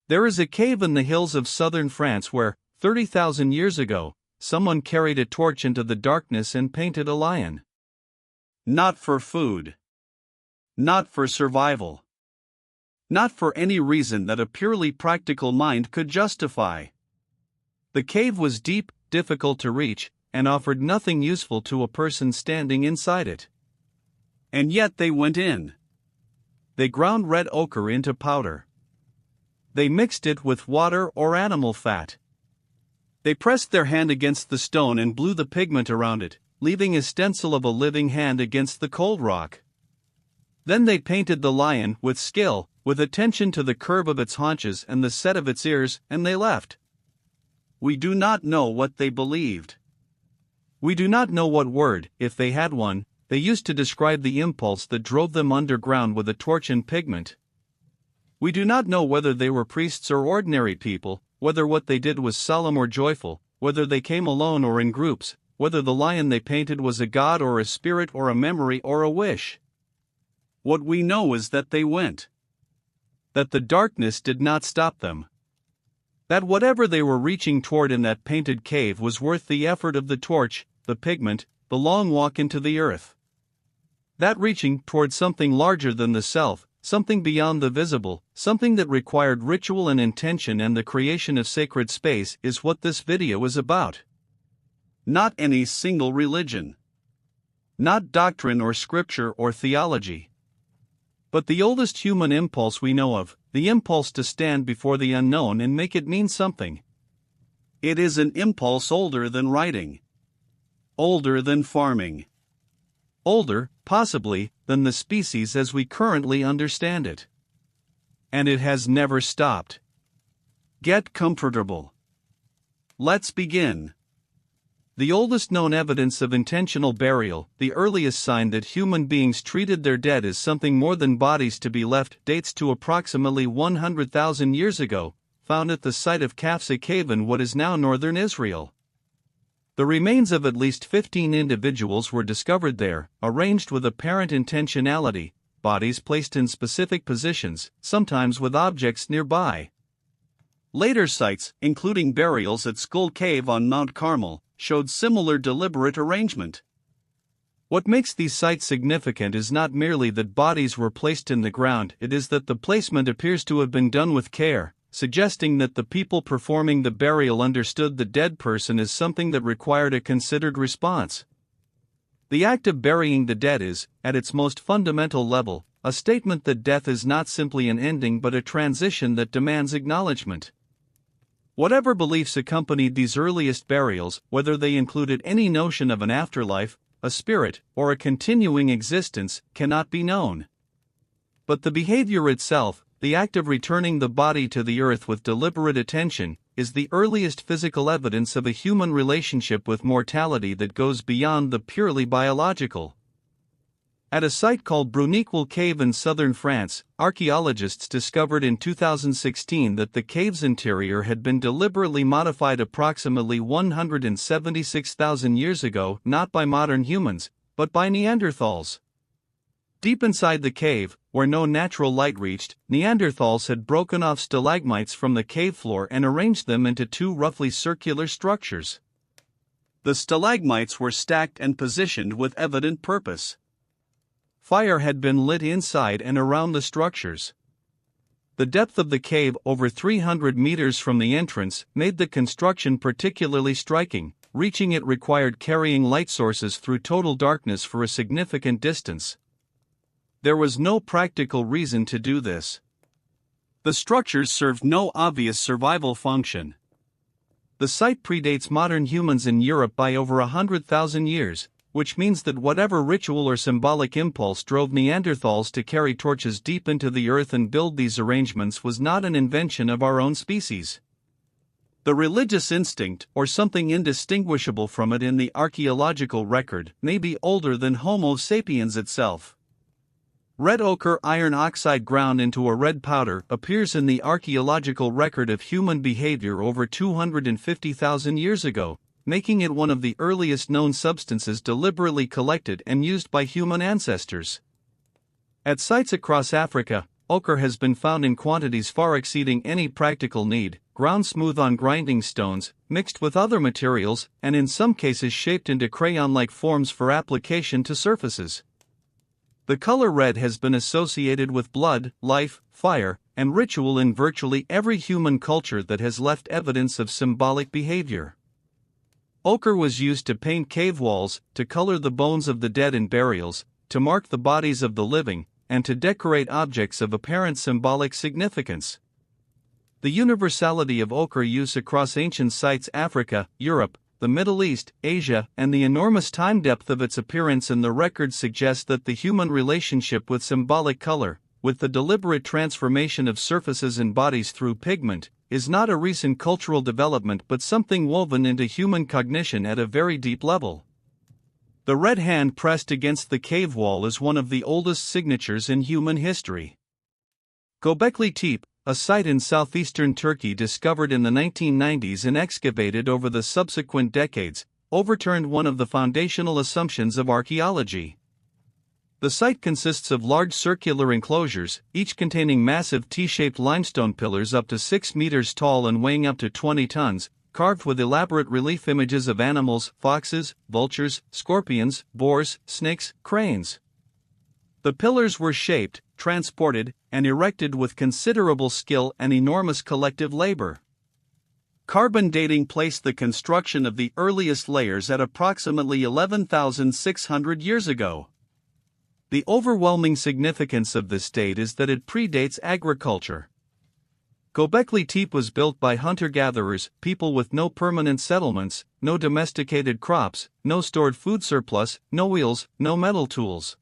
There is a cave in the hills of southern France where, 30,000 years ago, someone carried a torch into the darkness and painted a lion. Not for food. Not for survival. Not for any reason that a purely practical mind could justify. The cave was deep, difficult to reach, and offered nothing useful to a person standing inside it. And yet they went in. They ground red ochre into powder. They mixed it with water or animal fat. They pressed their hand against the stone and blew the pigment around it, leaving a stencil of a living hand against the cold rock. Then they painted the lion with skill, with attention to the curve of its haunches and the set of its ears, and they left. We do not know what they believed. We do not know what word, if they had one, they used to describe the impulse that drove them underground with a torch and pigment. We do not know whether they were priests or ordinary people, whether what they did was solemn or joyful, whether they came alone or in groups, whether the lion they painted was a god or a spirit or a memory or a wish. What we know is that they went. That the darkness did not stop them. That whatever they were reaching toward in that painted cave was worth the effort of the torch, the pigment, the long walk into the earth. That reaching toward something larger than the self, something beyond the visible, something that required ritual and intention and the creation of sacred space is what this video is about. Not any single religion. Not doctrine or scripture or theology. But the oldest human impulse we know of, the impulse to stand before the unknown and make it mean something. It is an impulse older than writing. Older than farming. Older, possibly, than the species as we currently understand it. And it has never stopped. Get comfortable. Let's begin. The oldest known evidence of intentional burial, the earliest sign that human beings treated their dead as something more than bodies to be left, dates to approximately 100,000 years ago, found at the site of Kafsa Cave in what is now northern Israel. The remains of at least 15 individuals were discovered there, arranged with apparent intentionality, bodies placed in specific positions, sometimes with objects nearby. Later sites, including burials at Skull Cave on Mount Carmel, showed similar deliberate arrangement. What makes these sites significant is not merely that bodies were placed in the ground, it is that the placement appears to have been done with care, suggesting that the people performing the burial understood the dead person as something that required a considered response. The act of burying the dead is, at its most fundamental level, a statement that death is not simply an ending but a transition that demands acknowledgement. Whatever beliefs accompanied these earliest burials, whether they included any notion of an afterlife, a spirit, or a continuing existence, cannot be known. But the behavior itself, the act of returning the body to the earth with deliberate attention, is the earliest physical evidence of a human relationship with mortality that goes beyond the purely biological. At a site called Bruniquel Cave in southern France, archaeologists discovered in 2016 that the cave's interior had been deliberately modified approximately 176,000 years ago, not by modern humans, but by Neanderthals. Deep inside the cave, where no natural light reached, Neanderthals had broken off stalagmites from the cave floor and arranged them into two roughly circular structures. The stalagmites were stacked and positioned with evident purpose. Fire had been lit inside and around the structures. The depth of the cave, over 300 meters from the entrance, made the construction particularly striking. Reaching it required carrying light sources through total darkness for a significant distance. There was no practical reason to do this. The structures served no obvious survival function. The site predates modern humans in Europe by over 100,000 years, which means that whatever ritual or symbolic impulse drove Neanderthals to carry torches deep into the earth and build these arrangements was not an invention of our own species. The religious instinct, or something indistinguishable from it in the archaeological record, may be older than Homo sapiens itself. Red ochre iron oxide ground into a red powder appears in the archaeological record of human behavior over 250,000 years ago, making it one of the earliest known substances deliberately collected and used by human ancestors. At sites across Africa, ochre has been found in quantities far exceeding any practical need, ground smooth on grinding stones, mixed with other materials, and in some cases shaped into crayon-like forms for application to surfaces. The color red has been associated with blood, life, fire, and ritual in virtually every human culture that has left evidence of symbolic behavior. Ochre was used to paint cave walls, to color the bones of the dead in burials, to mark the bodies of the living, and to decorate objects of apparent symbolic significance. The universality of ochre use across ancient sites Africa, Europe, the Middle East, Asia, and the enormous time depth of its appearance in the records suggest that the human relationship with symbolic color, with the deliberate transformation of surfaces and bodies through pigment, is not a recent cultural development but something woven into human cognition at a very deep level. The red hand pressed against the cave wall is one of the oldest signatures in human history. Göbekli Tepe, a site in southeastern Turkey discovered in the 1990s and excavated over the subsequent decades, overturned one of the foundational assumptions of archaeology. The site consists of large circular enclosures, each containing massive T-shaped limestone pillars up to 6 meters tall and weighing up to 20 tons, carved with elaborate relief images of animals, foxes, vultures, scorpions, boars, snakes, cranes. The pillars were shaped, transported, and erected with considerable skill and enormous collective labor. Carbon dating placed the construction of the earliest layers at approximately 11,600 years ago. The overwhelming significance of this date is that it predates agriculture. Göbekli Tepe was built by hunter-gatherers, people with no permanent settlements, no domesticated crops, no stored food surplus, no wheels, no metal tools.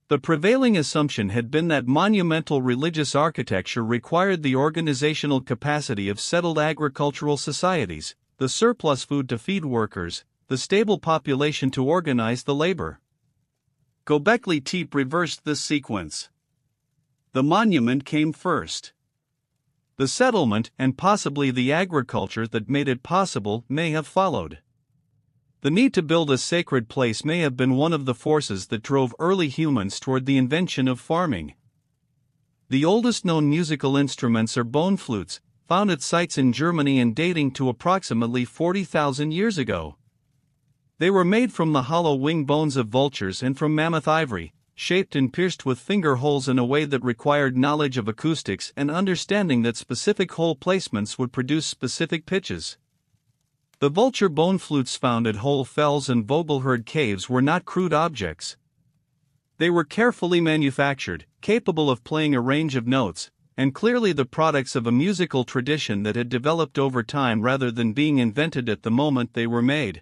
The prevailing assumption had been that monumental religious architecture required the organizational capacity of settled agricultural societies, the surplus food to feed workers, the stable population to organize the labor. Göbekli Tepe reversed this sequence. The monument came first. The settlement and possibly the agriculture that made it possible may have followed. The need to build a sacred place may have been one of the forces that drove early humans toward the invention of farming. The oldest known musical instruments are bone flutes, found at sites in Germany and dating to approximately 40,000 years ago. They were made from the hollow wing bones of vultures and from mammoth ivory, shaped and pierced with finger holes in a way that required knowledge of acoustics and understanding that specific hole placements would produce specific pitches. The vulture bone flutes found at Hole Fells and Vogelherd caves were not crude objects. They were carefully manufactured, capable of playing a range of notes, and clearly the products of a musical tradition that had developed over time rather than being invented at the moment they were made.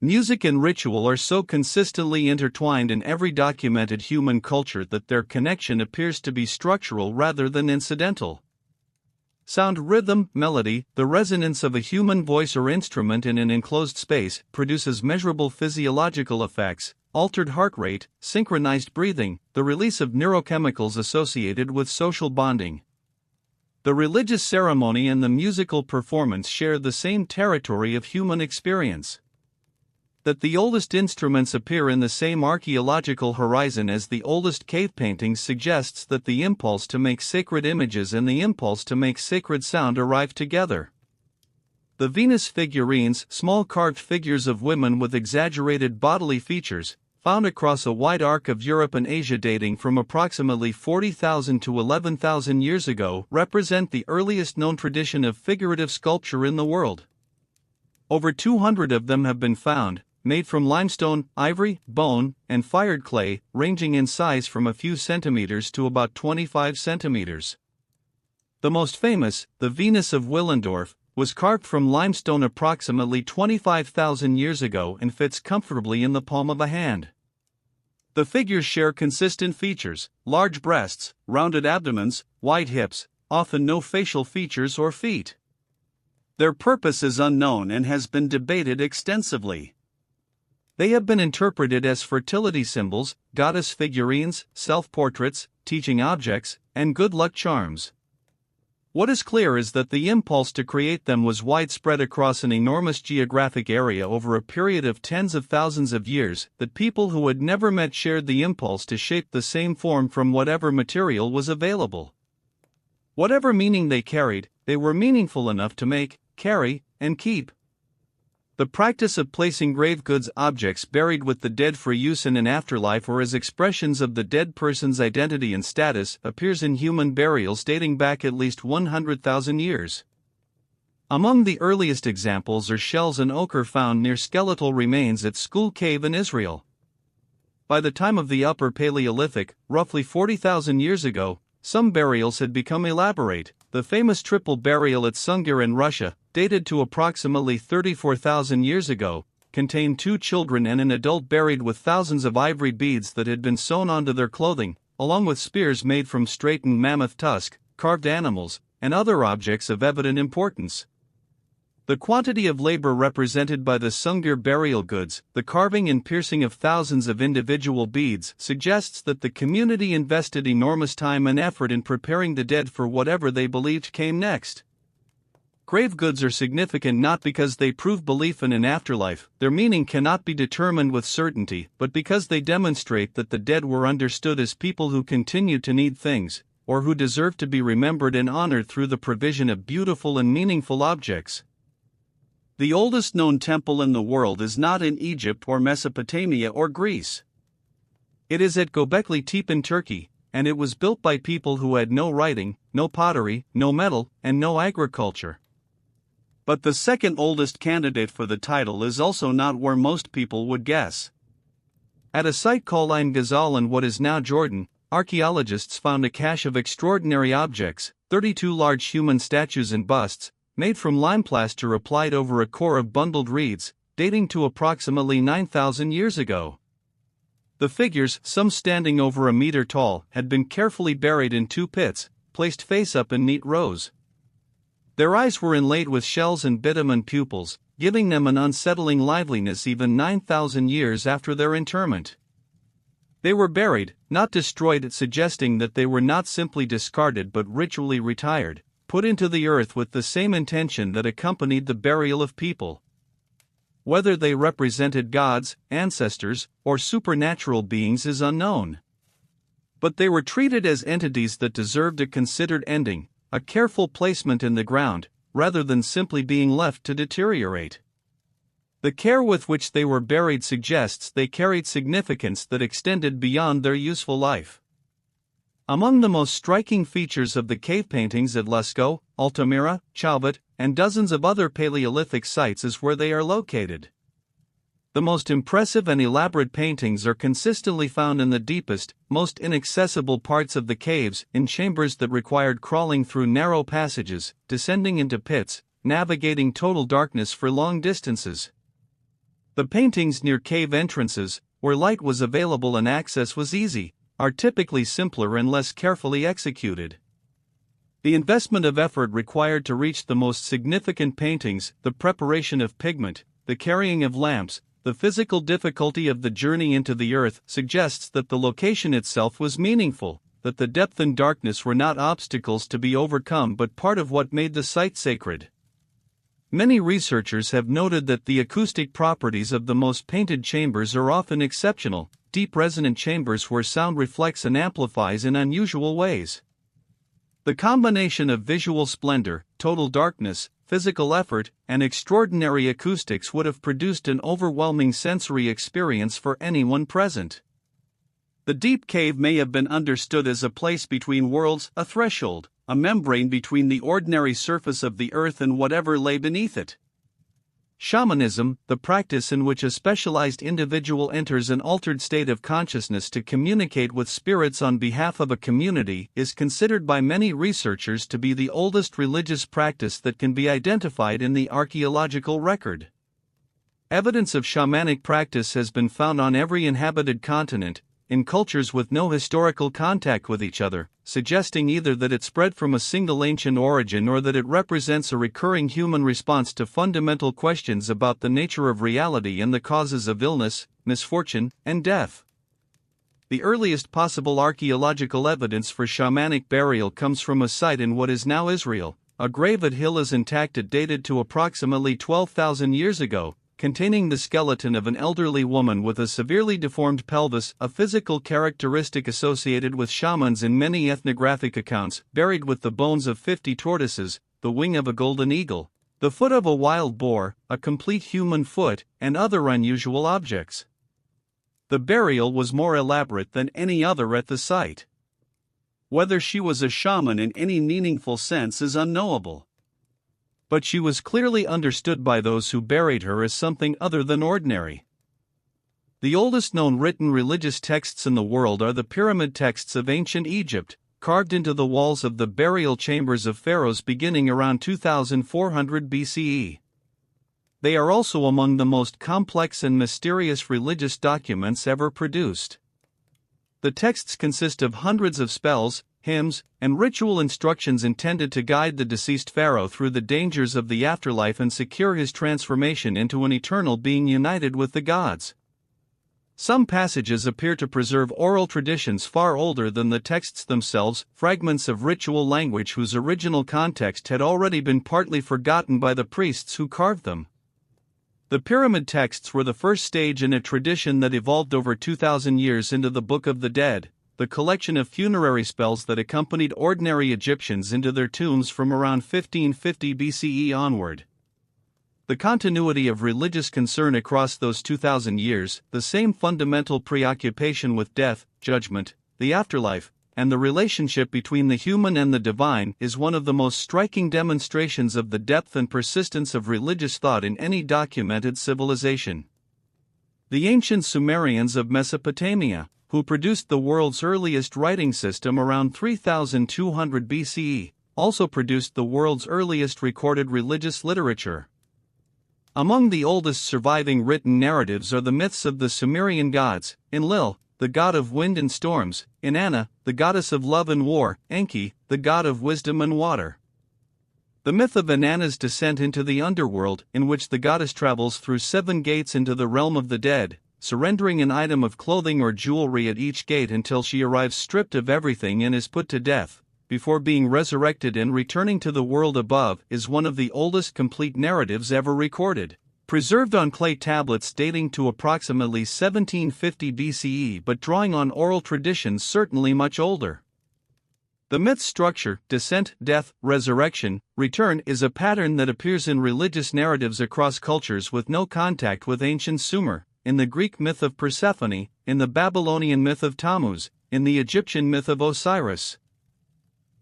Music and ritual are so consistently intertwined in every documented human culture that their connection appears to be structural rather than incidental. Sound, rhythm, melody, the resonance of a human voice or instrument in an enclosed space, produces measurable physiological effects, altered heart rate, synchronized breathing, the release of neurochemicals associated with social bonding. The religious ceremony and the musical performance share the same territory of human experience. That the oldest instruments appear in the same archaeological horizon as the oldest cave paintings suggests that the impulse to make sacred images and the impulse to make sacred sound arrive together. The Venus figurines, small carved figures of women with exaggerated bodily features, found across a wide arc of Europe and Asia dating from approximately 40,000 to 11,000 years ago, represent the earliest known tradition of figurative sculpture in the world. Over 200 of them have been found, made from limestone, ivory, bone, and fired clay, ranging in size from a few centimeters to about 25 centimeters. The most famous, the Venus of Willendorf, was carved from limestone approximately 25,000 years ago and fits comfortably in the palm of a hand. The figures share consistent features: large breasts, rounded abdomens, wide hips, often no facial features or feet. Their purpose is unknown and has been debated extensively. They have been interpreted as fertility symbols, goddess figurines, self-portraits, teaching objects, and good luck charms. What is clear is that the impulse to create them was widespread across an enormous geographic area over a period of tens of thousands of years, that people who had never met shared the impulse to shape the same form from whatever material was available. Whatever meaning they carried, they were meaningful enough to make, carry, and keep. The practice of placing grave goods objects buried with the dead for use in an afterlife or as expressions of the dead person's identity and status appears in human burials dating back at least 100,000 years. Among the earliest examples are shells and ochre found near skeletal remains at Skul Cave in Israel. By the time of the Upper Paleolithic, roughly 40,000 years ago, some burials had become elaborate. The famous triple burial at Sungir in Russia, dated to approximately 34,000 years ago, contained 2 children and an adult buried with thousands of ivory beads that had been sewn onto their clothing, along with spears made from straightened mammoth tusk, carved animals, and other objects of evident importance. The quantity of labor represented by the Sungir burial goods, the carving and piercing of thousands of individual beads, suggests that the community invested enormous time and effort in preparing the dead for whatever they believed came next. Grave goods are significant not because they prove belief in an afterlife, their meaning cannot be determined with certainty, but because they demonstrate that the dead were understood as people who continued to need things, or who deserved to be remembered and honored through the provision of beautiful and meaningful objects. The oldest known temple in the world is not in Egypt or Mesopotamia or Greece. It is at Göbekli Tepe in Turkey, and it was built by people who had no writing, no pottery, no metal, and no agriculture. But the second oldest candidate for the title is also not where most people would guess. At a site called Ain Ghazal in what is now Jordan, archaeologists found a cache of extraordinary objects, 32 large human statues and busts, made from lime plaster applied over a core of bundled reeds, dating to approximately 9,000 years ago. The figures, some standing over a meter tall, had been carefully buried in 2 pits, placed face up in neat rows. Their eyes were inlaid with shells and bitumen pupils, giving them an unsettling liveliness even 9,000 years after their interment. They were buried, not destroyed, suggesting that they were not simply discarded but ritually retired, put into the earth with the same intention that accompanied the burial of people. Whether they represented gods, ancestors, or supernatural beings is unknown. But they were treated as entities that deserved a considered ending, a careful placement in the ground, rather than simply being left to deteriorate. The care with which they were buried suggests they carried significance that extended beyond their useful life. Among the most striking features of the cave paintings at Lascaux, Altamira, Chauvet, and dozens of other Paleolithic sites is where they are located. The most impressive and elaborate paintings are consistently found in the deepest, most inaccessible parts of the caves, in chambers that required crawling through narrow passages, descending into pits, navigating total darkness for long distances. The paintings near cave entrances, where light was available and access was easy, are typically simpler and less carefully executed. The investment of effort required to reach the most significant paintings, the preparation of pigment, the carrying of lamps, the physical difficulty of the journey into the earth, suggests that the location itself was meaningful, that the depth and darkness were not obstacles to be overcome but part of what made the site sacred. Many researchers have noted that the acoustic properties of the most painted chambers are often exceptional, deep resonant chambers where sound reflects and amplifies in unusual ways. The combination of visual splendor, total darkness, physical effort, and extraordinary acoustics would have produced an overwhelming sensory experience for anyone present. The deep cave may have been understood as a place between worlds, a threshold, a membrane between the ordinary surface of the earth and whatever lay beneath it. Shamanism, the practice in which a specialized individual enters an altered state of consciousness to communicate with spirits on behalf of a community, is considered by many researchers to be the oldest religious practice that can be identified in the archaeological record. Evidence of shamanic practice has been found on every inhabited continent, in cultures with no historical contact with each other, suggesting either that it spread from a single ancient origin or that it represents a recurring human response to fundamental questions about the nature of reality and the causes of illness, misfortune, and death. The earliest possible archaeological evidence for shamanic burial comes from a site in what is now Israel. A grave at Hill is intact dated to approximately 12,000 years ago, containing the skeleton of an elderly woman with a severely deformed pelvis, a physical characteristic associated with shamans in many ethnographic accounts, buried with the bones of 50 tortoises, the wing of a golden eagle, the foot of a wild boar, a complete human foot, and other unusual objects. The burial was more elaborate than any other at the site. Whether she was a shaman in any meaningful sense is unknowable. But she was clearly understood by those who buried her as something other than ordinary. The oldest known written religious texts in the world are the pyramid texts of ancient Egypt, carved into the walls of the burial chambers of pharaohs beginning around 2400 BCE. They are also among the most complex and mysterious religious documents ever produced. The texts consist of hundreds of spells, hymns, and ritual instructions intended to guide the deceased pharaoh through the dangers of the afterlife and secure his transformation into an eternal being united with the gods. Some passages appear to preserve oral traditions far older than the texts themselves, fragments of ritual language whose original context had already been partly forgotten by the priests who carved them. The pyramid texts were the first stage in a tradition that evolved over 2,000 years into the Book of the Dead, the collection of funerary spells that accompanied ordinary Egyptians into their tombs from around 1550 BCE onward. The continuity of religious concern across those 2,000 years, the same fundamental preoccupation with death, judgment, the afterlife, and the relationship between the human and the divine is one of the most striking demonstrations of the depth and persistence of religious thought in any documented civilization. The ancient Sumerians of Mesopotamia, who produced the world's earliest writing system around 3200 BCE, also produced the world's earliest recorded religious literature. Among the oldest surviving written narratives are the myths of the Sumerian gods, Enlil, the god of wind and storms, Inanna, the goddess of love and war, Enki, the god of wisdom and water. The myth of Inanna's descent into the underworld, in which the goddess travels through 7 gates into the realm of the dead, surrendering an item of clothing or jewelry at each gate until she arrives stripped of everything and is put to death, before being resurrected and returning to the world above, is one of the oldest complete narratives ever recorded, preserved on clay tablets dating to approximately 1750 BCE but drawing on oral traditions certainly much older. The myth's structure, descent, death, resurrection, return, is a pattern that appears in religious narratives across cultures with no contact with ancient Sumer, in the Greek myth of Persephone, in the Babylonian myth of Tammuz, in the Egyptian myth of Osiris.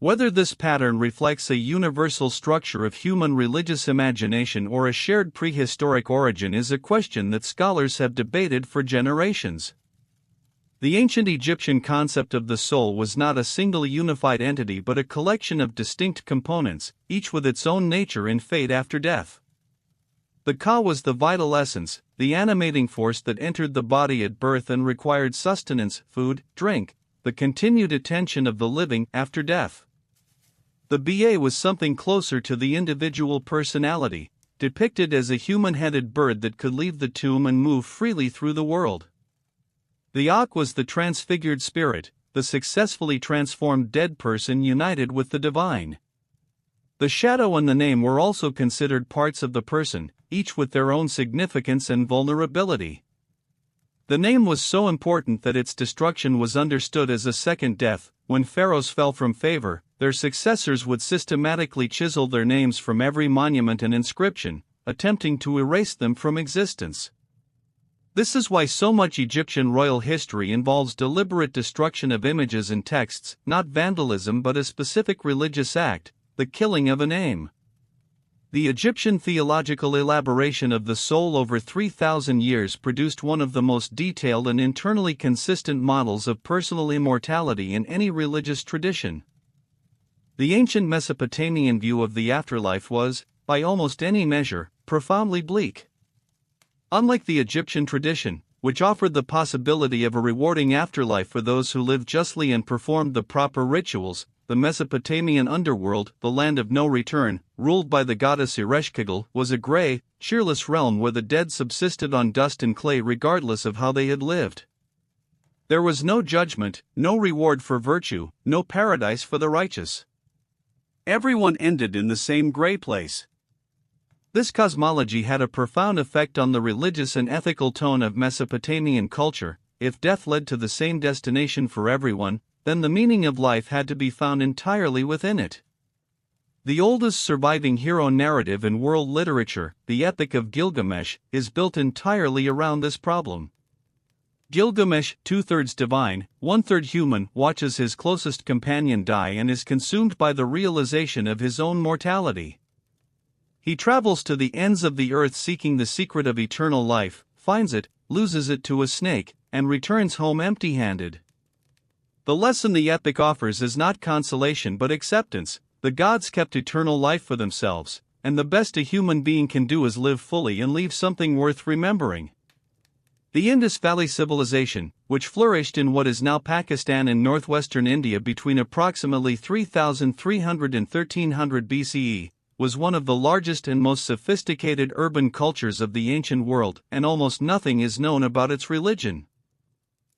Whether this pattern reflects a universal structure of human religious imagination or a shared prehistoric origin is a question that scholars have debated for generations. The ancient Egyptian concept of the soul was not a single unified entity but a collection of distinct components, each with its own nature and fate after death. The Ka was the vital essence, the animating force that entered the body at birth and required sustenance, food, drink, the continued attention of the living after death. The Ba was something closer to the individual personality, depicted as a human-headed bird that could leave the tomb and move freely through the world. The Ak was the transfigured spirit, the successfully transformed dead person united with the divine. The shadow and the name were also considered parts of the person, each with their own significance and vulnerability. The name was so important that its destruction was understood as a second death. When pharaohs fell from favor, their successors would systematically chisel their names from every monument and inscription, attempting to erase them from existence. This is why so much Egyptian royal history involves deliberate destruction of images and texts, not vandalism but a specific religious act, the killing of a name. The Egyptian theological elaboration of the soul over 3,000 years produced one of the most detailed and internally consistent models of personal immortality in any religious tradition. The ancient Mesopotamian view of the afterlife was, by almost any measure, profoundly bleak. Unlike the Egyptian tradition, which offered the possibility of a rewarding afterlife for those who lived justly and performed the proper rituals, the Mesopotamian underworld, the land of no return, ruled by the goddess Ereshkigal, was a gray, cheerless realm where the dead subsisted on dust and clay regardless of how they had lived. There was no judgment, no reward for virtue, no paradise for the righteous. Everyone ended in the same gray place. This cosmology had a profound effect on the religious and ethical tone of Mesopotamian culture. If death led to the same destination for everyone, then the meaning of life had to be found entirely within it. The oldest surviving hero narrative in world literature, the Epic of Gilgamesh, is built entirely around this problem. Gilgamesh, 2/3 divine, 1/3 human, watches his closest companion die and is consumed by the realization of his own mortality. He travels to the ends of the earth seeking the secret of eternal life, finds it, loses it to a snake, and returns home empty-handed. The lesson the epic offers is not consolation but acceptance. The gods kept eternal life for themselves, and the best a human being can do is live fully and leave something worth remembering. The Indus Valley Civilization, which flourished in what is now Pakistan and northwestern India between approximately 3300 and 1300 BCE, was one of the largest and most sophisticated urban cultures of the ancient world, and almost nothing is known about its religion.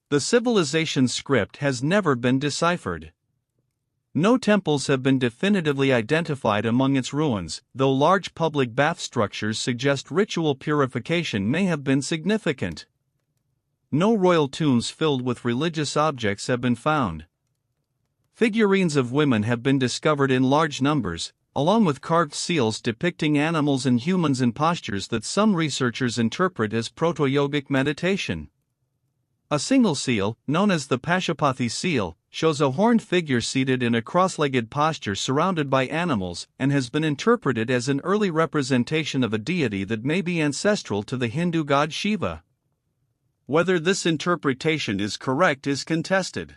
The civilization's script has never been deciphered. No temples have been definitively identified among its ruins, though large public bath structures suggest ritual purification may have been significant. No royal tombs filled with religious objects have been found. Figurines of women have been discovered in large numbers, along with carved seals depicting animals and humans in postures that some researchers interpret as proto-yogic meditation. A single seal, known as the Pashupati seal, shows a horned figure seated in a cross-legged posture surrounded by animals and has been interpreted as an early representation of a deity that may be ancestral to the Hindu god Shiva. Whether this interpretation is correct is contested.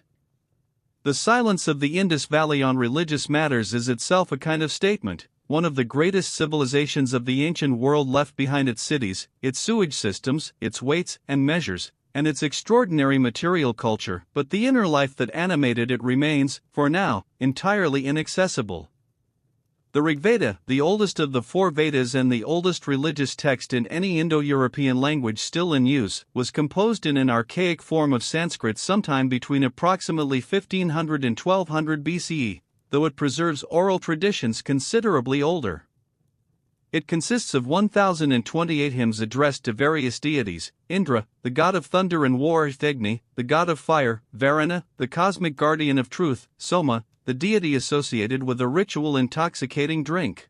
The silence of the Indus Valley on religious matters is itself a kind of statement. One of the greatest civilizations of the ancient world left behind its cities, its sewage systems, its weights and measures, and its extraordinary material culture, but the inner life that animated it remains, for now, entirely inaccessible. The Rigveda, the oldest of the four Vedas and the oldest religious text in any Indo-European language still in use, was composed in an archaic form of Sanskrit sometime between approximately 1500 and 1200 BCE, though it preserves oral traditions considerably older. It consists of 1028 hymns addressed to various deities: Indra, the god of thunder and war; Agni, the god of fire; Varuna, the cosmic guardian of truth; Soma, the deity associated with a ritual intoxicating drink.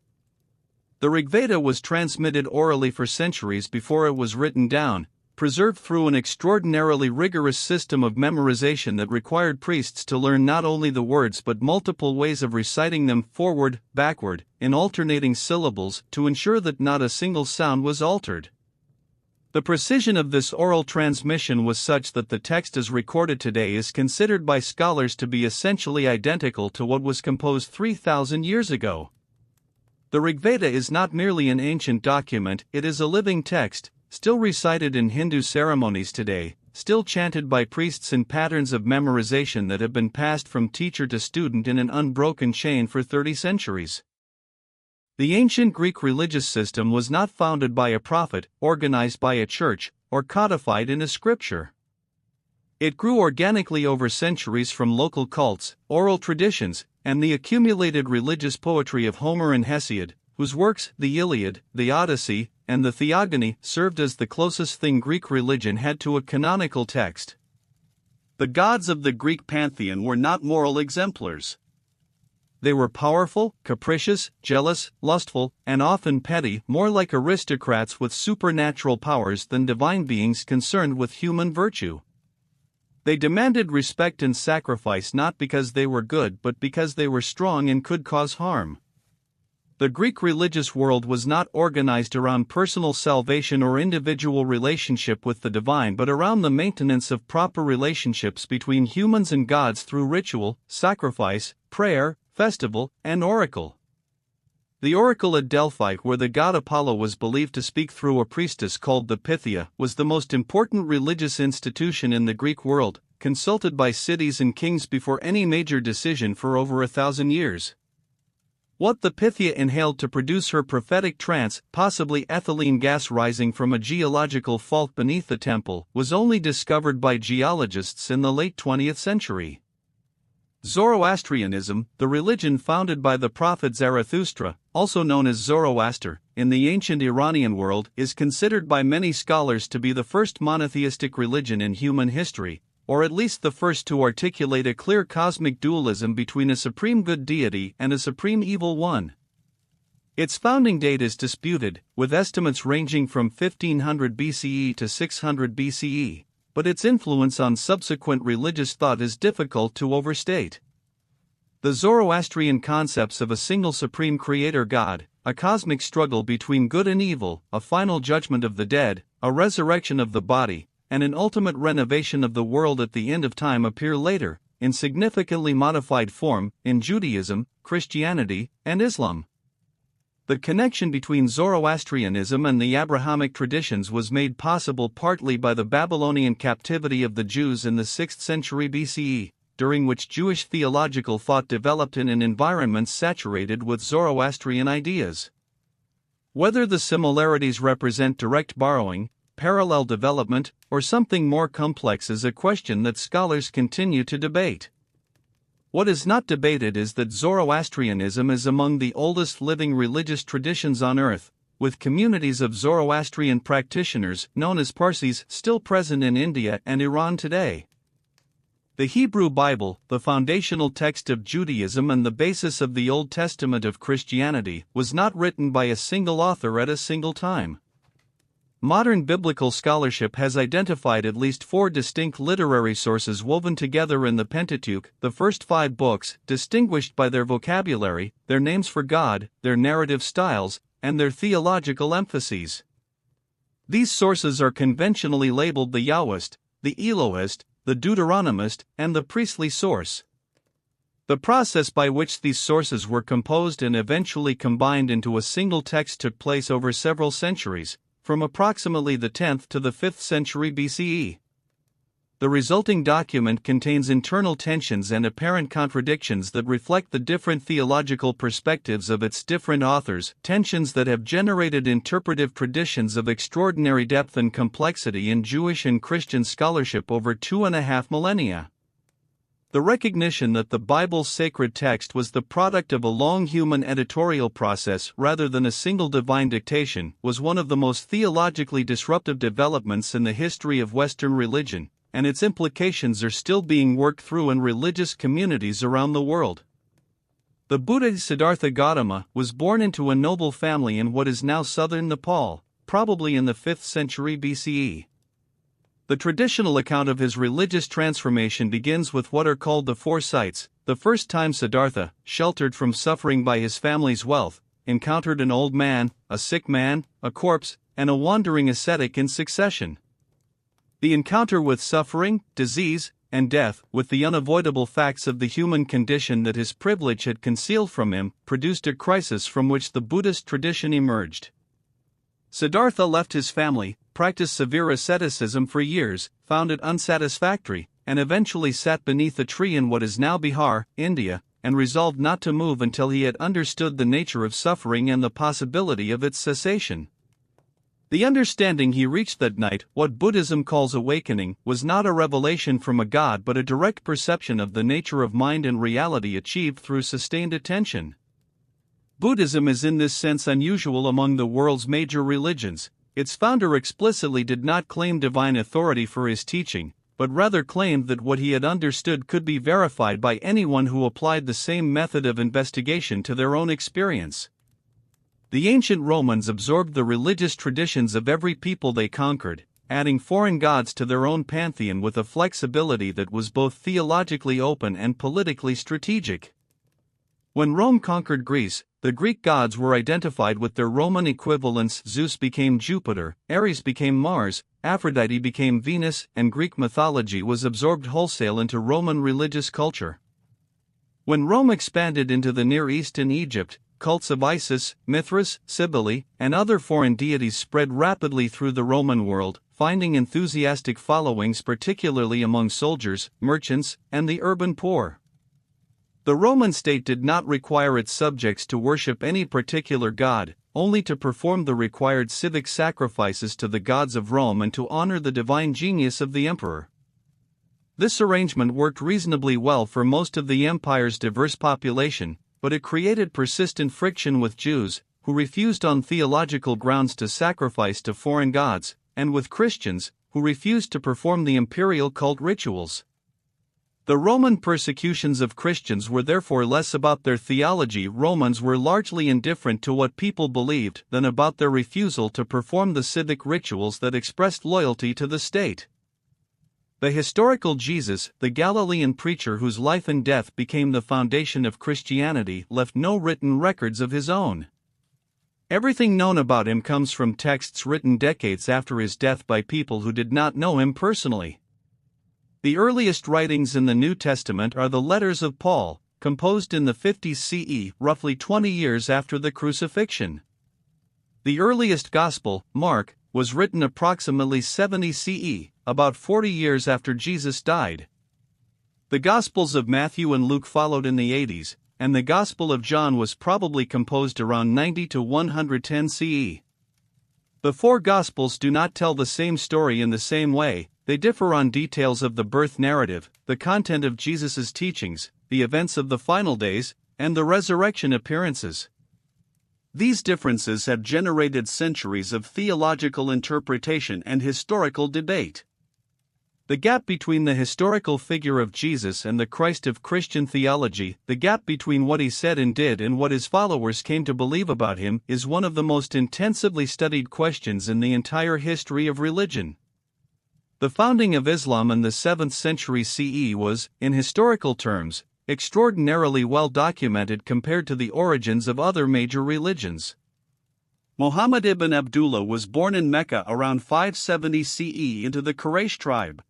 The Rigveda was transmitted orally for centuries before it was written down, preserved through an extraordinarily rigorous system of memorization that required priests to learn not only the words but multiple ways of reciting them forward, backward, in alternating syllables to ensure that not a single sound was altered. The precision of this oral transmission was such that the text as recorded today is considered by scholars to be essentially identical to what was composed 3,000 years ago. The Rigveda is not merely an ancient document, it is a living text, still recited in Hindu ceremonies today, still chanted by priests in patterns of memorization that have been passed from teacher to student in an unbroken chain for 30 centuries. The ancient Greek religious system was not founded by a prophet, organized by a church, or codified in a scripture. It grew organically over centuries from local cults, oral traditions, and the accumulated religious poetry of Homer and Hesiod, whose works, the Iliad, the Odyssey, and the Theogony, served as the closest thing Greek religion had to a canonical text. The gods of the Greek pantheon were not moral exemplars. They were powerful, capricious, jealous, lustful, and often petty, more like aristocrats with supernatural powers than divine beings concerned with human virtue. They demanded respect and sacrifice not because they were good but because they were strong and could cause harm. The Greek religious world was not organized around personal salvation or individual relationship with the divine but around the maintenance of proper relationships between humans and gods through ritual, sacrifice, prayer, festival, and oracle. The oracle at Delphi, where the god Apollo was believed to speak through a priestess called the Pythia, was the most important religious institution in the Greek world, consulted by cities and kings before any major decision for over 1,000 years. What the Pythia inhaled to produce her prophetic trance, possibly ethylene gas rising from a geological fault beneath the temple, was only discovered by geologists in the late 20th century. Zoroastrianism, the religion founded by the prophet Zarathustra, also known as Zoroaster, in the ancient Iranian world, is considered by many scholars to be the first monotheistic religion in human history, or at least the first to articulate a clear cosmic dualism between a supreme good deity and a supreme evil one. Its founding date is disputed, with estimates ranging from 1500 BCE to 600 BCE, but its influence on subsequent religious thought is difficult to overstate. The Zoroastrian concepts of a single supreme creator god, a cosmic struggle between good and evil, a final judgment of the dead, a resurrection of the body, and an ultimate renovation of the world at the end of time appear later, in significantly modified form, in Judaism, Christianity, and Islam. The connection between Zoroastrianism and the Abrahamic traditions was made possible partly by the Babylonian captivity of the Jews in the 6th century BCE, during which Jewish theological thought developed in an environment saturated with Zoroastrian ideas. Whether the similarities represent direct borrowing, parallel development, or something more complex is a question that scholars continue to debate. What is not debated is that Zoroastrianism is among the oldest living religious traditions on earth, with communities of Zoroastrian practitioners, known as Parsis, still present in India and Iran today. The Hebrew Bible, the foundational text of Judaism and the basis of the Old Testament of Christianity, was not written by a single author at a single time. Modern biblical scholarship has identified at least 4 distinct literary sources woven together in the Pentateuch, the first 5 books, distinguished by their vocabulary, their names for God, their narrative styles, and their theological emphases. These sources are conventionally labeled the Yahwist, the Elohist, the Deuteronomist, and the priestly source. The process by which these sources were composed and eventually combined into a single text took place over several centuries, from approximately the 10th to the 5th century BCE. The resulting document contains internal tensions and apparent contradictions that reflect the different theological perspectives of its different authors, tensions that have generated interpretive traditions of extraordinary depth and complexity in Jewish and Christian scholarship over 2.5 millennia. The recognition that the Bible's sacred text was the product of a long human editorial process rather than a single divine dictation was one of the most theologically disruptive developments in the history of Western religion, and its implications are still being worked through in religious communities around the world. The Buddha Siddhartha Gautama was born into a noble family in what is now southern Nepal, probably in the 5th century BCE. The traditional account of his religious transformation begins with what are called the 4 sights. The first time Siddhartha, sheltered from suffering by his family's wealth, encountered an old man, a sick man, a corpse, and a wandering ascetic in succession. The encounter with suffering, disease, and death, with the unavoidable facts of the human condition that his privilege had concealed from him, produced a crisis from which the Buddhist tradition emerged. Siddhartha left his family, practiced severe asceticism for years, found it unsatisfactory, and eventually sat beneath a tree in what is now Bihar, India, and resolved not to move until he had understood the nature of suffering and the possibility of its cessation. The understanding he reached that night, what Buddhism calls awakening, was not a revelation from a god but a direct perception of the nature of mind and reality achieved through sustained attention. Buddhism is in this sense unusual among the world's major religions. Its founder explicitly did not claim divine authority for his teaching, but rather claimed that what he had understood could be verified by anyone who applied the same method of investigation to their own experience. The ancient Romans absorbed the religious traditions of every people they conquered, adding foreign gods to their own pantheon with a flexibility that was both theologically open and politically strategic. When Rome conquered Greece, the Greek gods were identified with their Roman equivalents. Zeus became Jupiter, Ares became Mars, Aphrodite became Venus, and Greek mythology was absorbed wholesale into Roman religious culture. When Rome expanded into the Near East and Egypt, cults of Isis, Mithras, Cybele, and other foreign deities spread rapidly through the Roman world, finding enthusiastic followings particularly among soldiers, merchants, and the urban poor. The Roman state did not require its subjects to worship any particular god, only to perform the required civic sacrifices to the gods of Rome and to honor the divine genius of the emperor. This arrangement worked reasonably well for most of the empire's diverse population, but it created persistent friction with Jews, who refused on theological grounds to sacrifice to foreign gods, and with Christians, who refused to perform the imperial cult rituals. The Roman persecutions of Christians were therefore less about their theology. Romans were largely indifferent to what people believed than about their refusal to perform the civic rituals that expressed loyalty to the state. The historical Jesus, the Galilean preacher whose life and death became the foundation of Christianity, left no written records of his own. Everything known about him comes from texts written decades after his death by people who did not know him personally. The earliest writings in the New Testament are the letters of Paul, composed in the 50s CE, roughly 20 years after the crucifixion. The earliest Gospel, Mark, was written approximately 70 CE, about 40 years after Jesus died. The Gospels of Matthew and Luke followed in the 80s, and the Gospel of John was probably composed around 90 to 110 CE. The four Gospels do not tell the same story in the same way. They differ on details of the birth narrative, the content of Jesus' teachings, the events of the final days, and the resurrection appearances. These differences have generated centuries of theological interpretation and historical debate. The gap between the historical figure of Jesus and the Christ of Christian theology, the gap between what he said and did and what his followers came to believe about him, is one of the most intensively studied questions in the entire history of religion. The founding of Islam in the 7th century CE was, in historical terms, extraordinarily well documented compared to the origins of other major religions. Muhammad ibn Abdullah was born in Mecca around 570 CE into the Quraysh tribe.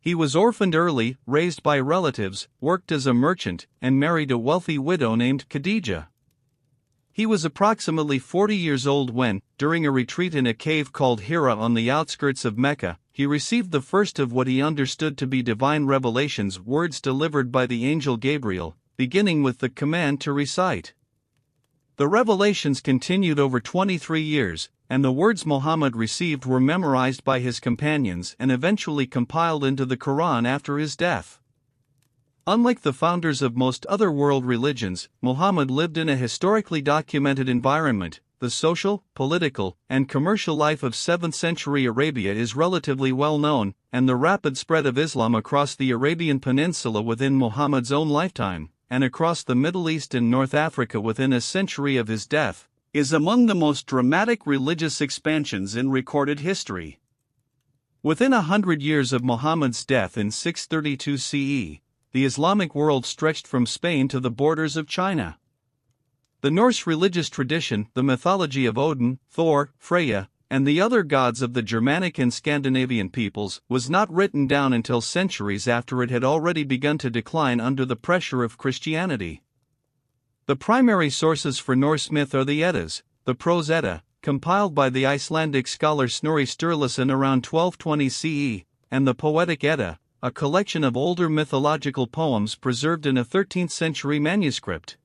He was orphaned early, raised by relatives, worked as a merchant, and married a wealthy widow named Khadijah. He was approximately 40 years old when, during a retreat in a cave called Hira on the outskirts of Mecca, he received the first of what he understood to be divine revelations, words delivered by the angel Gabriel, beginning with the command to recite. The revelations continued over 23 years, and the words Muhammad received were memorized by his companions and eventually compiled into the Quran after his death. Unlike the founders of most other world religions, Muhammad lived in a historically documented environment. The social, political, and commercial life of 7th century Arabia is relatively well known, and the rapid spread of Islam across the Arabian Peninsula within Muhammad's own lifetime, and across the Middle East and North Africa within a century of his death, is among the most dramatic religious expansions in recorded history. Within 100 years of Muhammad's death in 632 CE, the Islamic world stretched from Spain to the borders of China. The Norse religious tradition, the mythology of Odin, Thor, Freya, and the other gods of the Germanic and Scandinavian peoples, was not written down until centuries after it had already begun to decline under the pressure of Christianity. The primary sources for Norse myth are the Eddas, the Prose Edda, compiled by the Icelandic scholar Snorri Sturluson around 1220 CE, and the Poetic Edda, a collection of older mythological poems preserved in a 13th century manuscript.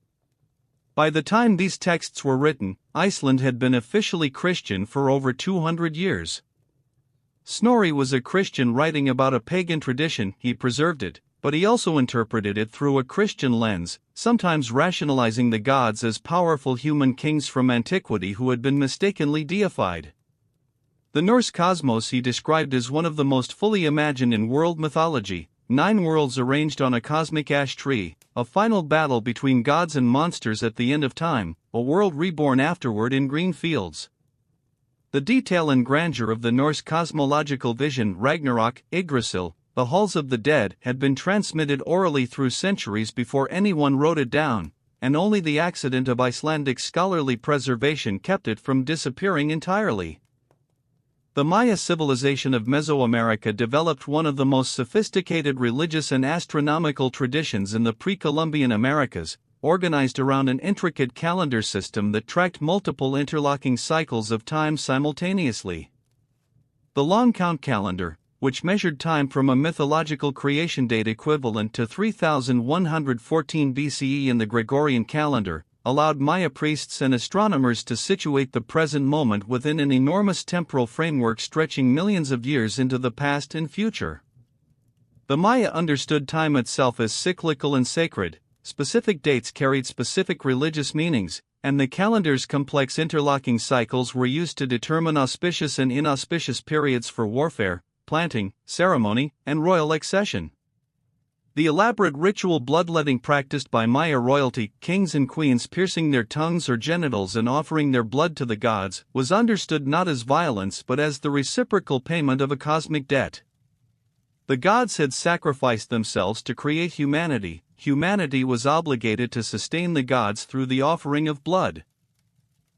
By the time these texts were written, Iceland had been officially Christian for over 200 years. Snorri was a Christian writing about a pagan tradition. He preserved it, but he also interpreted it through a Christian lens, sometimes rationalizing the gods as powerful human kings from antiquity who had been mistakenly deified. The Norse cosmos he described as one of the most fully imagined in world mythology, 9 worlds arranged on a cosmic ash tree, a final battle between gods and monsters at the end of time, a world reborn afterward in green fields. The detail and grandeur of the Norse cosmological vision, Ragnarok, Yggdrasil, the halls of the dead, had been transmitted orally through centuries before anyone wrote it down, and only the accident of Icelandic scholarly preservation kept it from disappearing entirely. The Maya civilization of Mesoamerica developed one of the most sophisticated religious and astronomical traditions in the pre-Columbian Americas, organized around an intricate calendar system that tracked multiple interlocking cycles of time simultaneously. The long count calendar, which measured time from a mythological creation date equivalent to 3114 BCE in the Gregorian calendar, allowed Maya priests and astronomers to situate the present moment within an enormous temporal framework stretching millions of years into the past and future. The Maya understood time itself as cyclical and sacred. Specific dates carried specific religious meanings, and the calendar's complex interlocking cycles were used to determine auspicious and inauspicious periods for warfare, planting, ceremony, and royal accession. The elaborate ritual bloodletting practiced by Maya royalty, kings and queens piercing their tongues or genitals and offering their blood to the gods, was understood not as violence but as the reciprocal payment of a cosmic debt. The gods had sacrificed themselves to create humanity. Humanity was obligated to sustain the gods through the offering of blood.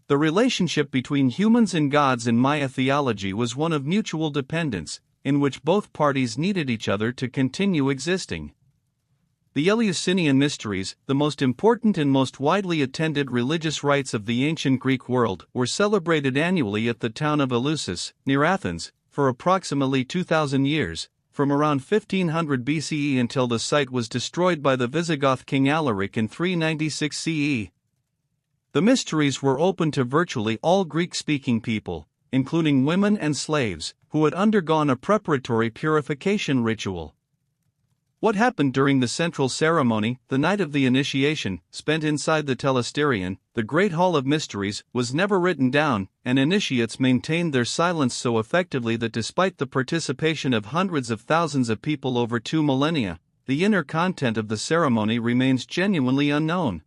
The relationship between humans and gods in Maya theology was one of mutual dependence, in which both parties needed each other to continue existing. The Eleusinian Mysteries, the most important and most widely attended religious rites of the ancient Greek world, were celebrated annually at the town of Eleusis, near Athens, for approximately 2,000 years, from around 1500 BCE until the site was destroyed by the Visigoth king Alaric in 396 CE. The mysteries were open to virtually all Greek-speaking people, including women and slaves, who had undergone a preparatory purification ritual. What happened during the central ceremony, the night of the initiation, spent inside the telesterion, the Great Hall of Mysteries, was never written down, and initiates maintained their silence so effectively that despite the participation of hundreds of thousands of people over 2 millennia, the inner content of the ceremony remains genuinely unknown.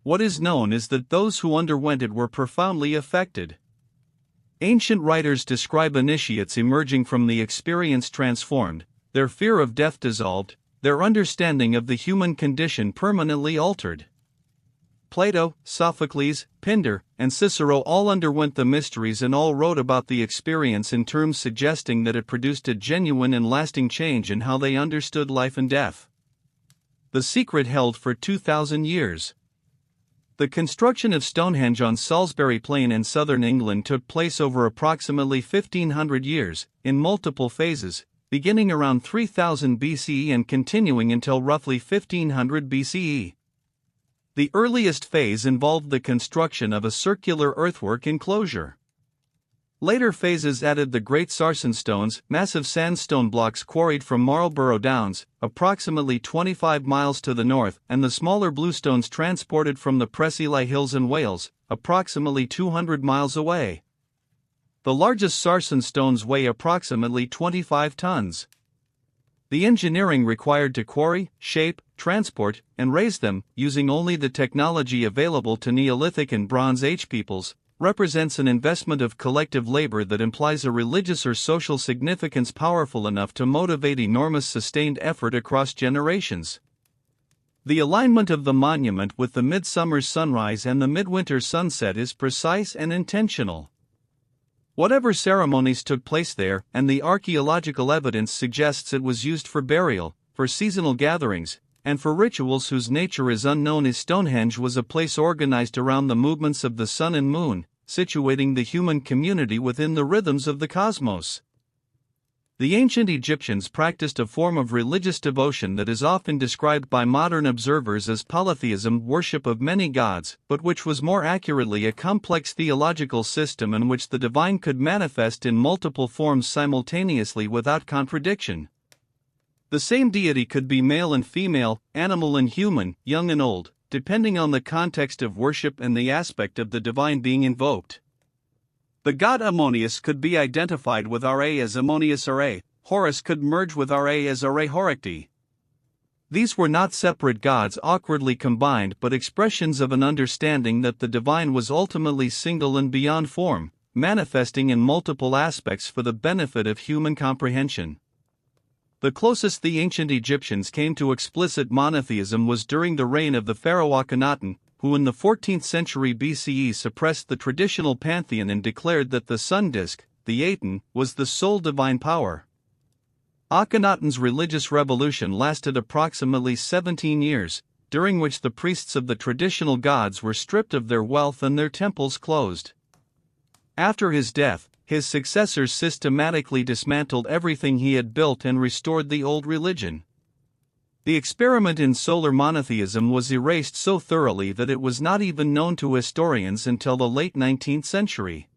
What is known is that those who underwent it were profoundly affected. Ancient writers describe initiates emerging from the experience transformed, their fear of death dissolved, their understanding of the human condition permanently altered. Plato, Sophocles, Pindar, and Cicero all underwent the mysteries and all wrote about the experience in terms suggesting that it produced a genuine and lasting change in how they understood life and death. The secret held for 2,000 years. The construction of Stonehenge on Salisbury Plain in southern England took place over approximately 1,500 years, in multiple phases, beginning around 3000 BCE and continuing until roughly 1500 BCE. The earliest phase involved the construction of a circular earthwork enclosure. Later phases added the Great Sarsen stones, massive sandstone blocks quarried from Marlborough Downs, approximately 25 miles to the north, and the smaller bluestones transported from the Preseli Hills in Wales, approximately 200 miles away. The largest sarsen stones weigh approximately 25 tons. The engineering required to quarry, shape, transport, and raise them, using only the technology available to Neolithic and Bronze Age peoples, represents an investment of collective labor that implies a religious or social significance powerful enough to motivate enormous sustained effort across generations. The alignment of the monument with the midsummer sunrise and the midwinter sunset is precise and intentional. Whatever ceremonies took place there, and the archaeological evidence suggests it was used for burial, for seasonal gatherings, and for rituals whose nature is unknown, as Stonehenge was a place organized around the movements of the sun and moon, situating the human community within the rhythms of the cosmos. The ancient Egyptians practiced a form of religious devotion that is often described by modern observers as polytheism, worship of many gods, but which was more accurately a complex theological system in which the divine could manifest in multiple forms simultaneously without contradiction. The same deity could be male and female, animal and human, young and old, depending on the context of worship and the aspect of the divine being invoked. The god Ammonius could be identified with Ra as Ammonius Ra, Horus could merge with Ra as Ra Horicti. These were not separate gods awkwardly combined but expressions of an understanding that the divine was ultimately single and beyond form, manifesting in multiple aspects for the benefit of human comprehension. The closest the ancient Egyptians came to explicit monotheism was during the reign of the pharaoh Akhenaten, who in the 14th century BCE suppressed the traditional pantheon and declared that the sun disk, the Aten, was the sole divine power. Akhenaten's religious revolution lasted approximately 17 years, during which the priests of the traditional gods were stripped of their wealth and their temples closed. After his death, his successors systematically dismantled everything he had built and restored the old religion. The experiment in solar monotheism was erased so thoroughly that it was not even known to historians until the late 19th century.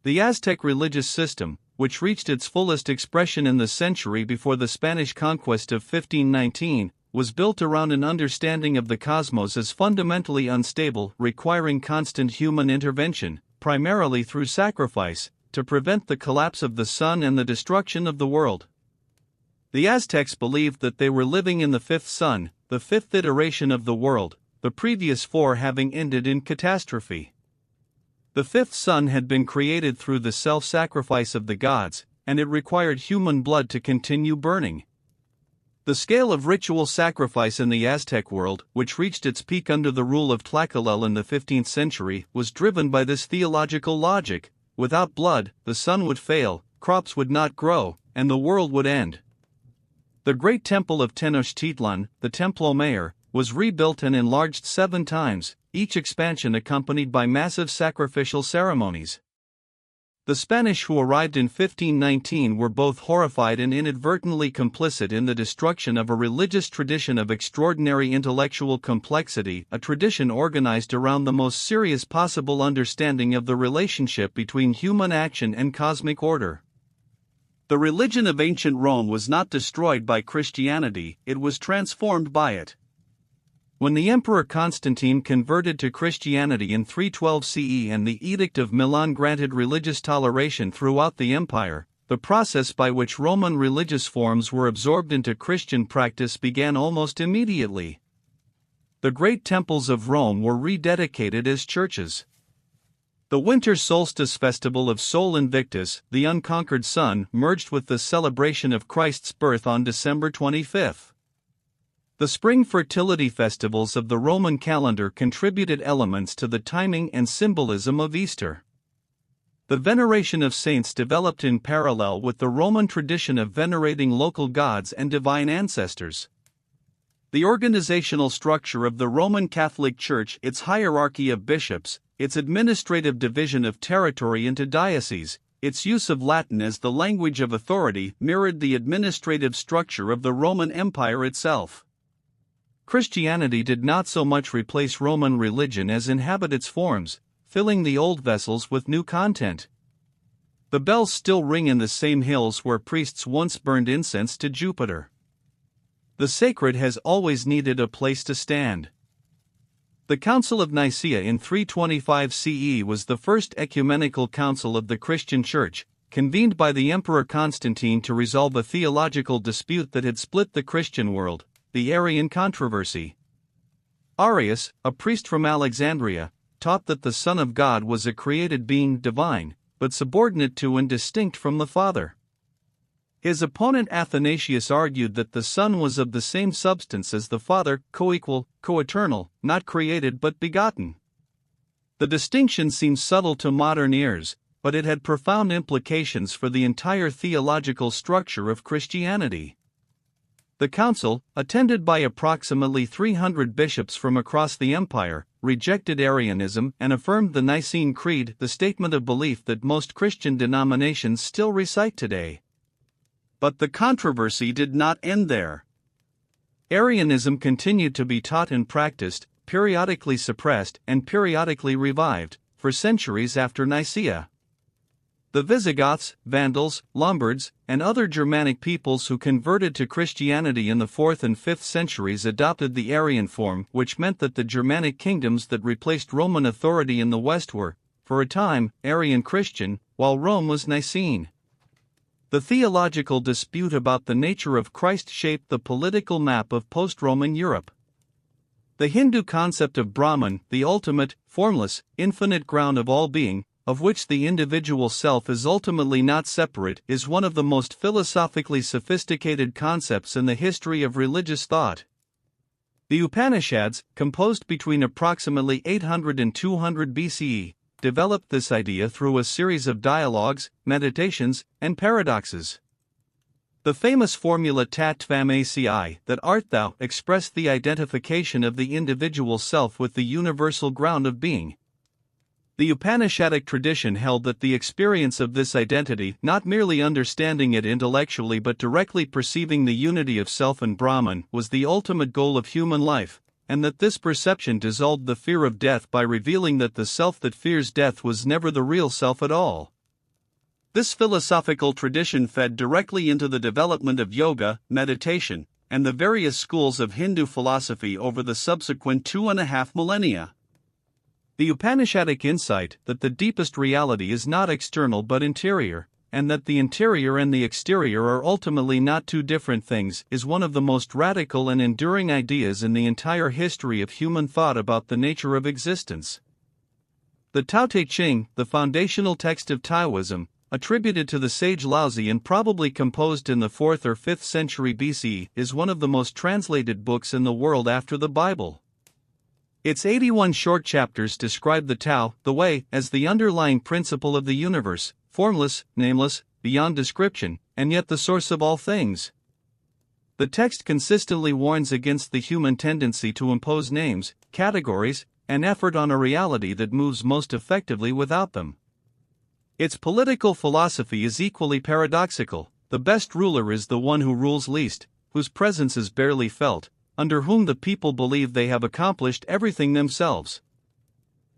The Aztec religious system, which reached its fullest expression in the century before the Spanish conquest of 1519, was built around an understanding of the cosmos as fundamentally unstable, requiring constant human intervention, primarily through sacrifice, to prevent the collapse of the sun and the destruction of the world. The Aztecs believed that they were living in the fifth sun, the fifth iteration of the world, the previous four having ended in catastrophe. The fifth sun had been created through the self-sacrifice of the gods, and it required human blood to continue burning. The scale of ritual sacrifice in the Aztec world, which reached its peak under the rule of Tlacaelel in the 15th century, was driven by this theological logic: without blood, the sun would fail, crops would not grow, and the world would end. The great temple of Tenochtitlan, the Templo Mayor, was rebuilt and enlarged 7 times, each expansion accompanied by massive sacrificial ceremonies. The Spanish who arrived in 1519 were both horrified and inadvertently complicit in the destruction of a religious tradition of extraordinary intellectual complexity, a tradition organized around the most serious possible understanding of the relationship between human action and cosmic order. The religion of ancient Rome was not destroyed by Christianity, it was transformed by it. When the Emperor Constantine converted to Christianity in 312 CE and the Edict of Milan granted religious toleration throughout the empire, the process by which Roman religious forms were absorbed into Christian practice began almost immediately. The great temples of Rome were rededicated as churches. The winter solstice festival of Sol Invictus, the unconquered sun, merged with the celebration of Christ's birth on December 25. The spring fertility festivals of the Roman calendar contributed elements to the timing and symbolism of Easter. The veneration of saints developed in parallel with the Roman tradition of venerating local gods and divine ancestors. The organizational structure of the Roman Catholic Church, its hierarchy of bishops, its administrative division of territory into dioceses, its use of Latin as the language of authority, mirrored the administrative structure of the Roman Empire itself. Christianity did not so much replace Roman religion as inhabit its forms, filling the old vessels with new content. The bells still ring in the same hills where priests once burned incense to Jupiter. The sacred has always needed a place to stand. The Council of Nicaea in 325 CE was the first ecumenical council of the Christian Church, convened by the Emperor Constantine to resolve a theological dispute that had split the Christian world, the Arian controversy. Arius, a priest from Alexandria, taught that the Son of God was a created being, divine, but subordinate to and distinct from the Father. His opponent Athanasius argued that the Son was of the same substance as the Father, co-equal, co-eternal, not created but begotten. The distinction seems subtle to modern ears, but it had profound implications for the entire theological structure of Christianity. The council, attended by approximately 300 bishops from across the empire, rejected Arianism and affirmed the Nicene Creed, the statement of belief that most Christian denominations still recite today. But the controversy did not end there. Arianism continued to be taught and practiced, periodically suppressed and periodically revived, for centuries after Nicaea. The Visigoths, Vandals, Lombards, and other Germanic peoples who converted to Christianity in the 4th and 5th centuries adopted the Arian form, which meant that the Germanic kingdoms that replaced Roman authority in the West were, for a time, Arian Christian, while Rome was Nicene. The theological dispute about the nature of Christ shaped the political map of post-Roman Europe. The Hindu concept of Brahman, the ultimate, formless, infinite ground of all being, of which the individual self is ultimately not separate, is one of the most philosophically sophisticated concepts in the history of religious thought. The Upanishads, composed between approximately 800 and 200 BCE, developed this idea through a series of dialogues, meditations, and paradoxes. The famous formula Tat Tvam Asi, that art thou, expressed the identification of the individual self with the universal ground of being. The Upanishadic tradition held that the experience of this identity, not merely understanding it intellectually but directly perceiving the unity of self and Brahman, was the ultimate goal of human life, and that this perception dissolved the fear of death by revealing that the self that fears death was never the real self at all. This philosophical tradition fed directly into the development of yoga, meditation, and the various schools of Hindu philosophy over the subsequent 2.5 millennia. The Upanishadic insight that the deepest reality is not external but interior, and that the interior and the exterior are ultimately not two different things, is one of the most radical and enduring ideas in the entire history of human thought about the nature of existence. The Tao Te Ching, the foundational text of Taoism, attributed to the sage Laozi and probably composed in the 4th or 5th century BCE, is one of the most translated books in the world after the Bible. Its 81 short chapters describe the Tao, the way, as the underlying principle of the universe, formless, nameless, beyond description, and yet the source of all things. The text consistently warns against the human tendency to impose names, categories, and effort on a reality that moves most effectively without them. Its political philosophy is equally paradoxical. The best ruler is the one who rules least, whose presence is barely felt, under whom the people believe they have accomplished everything themselves.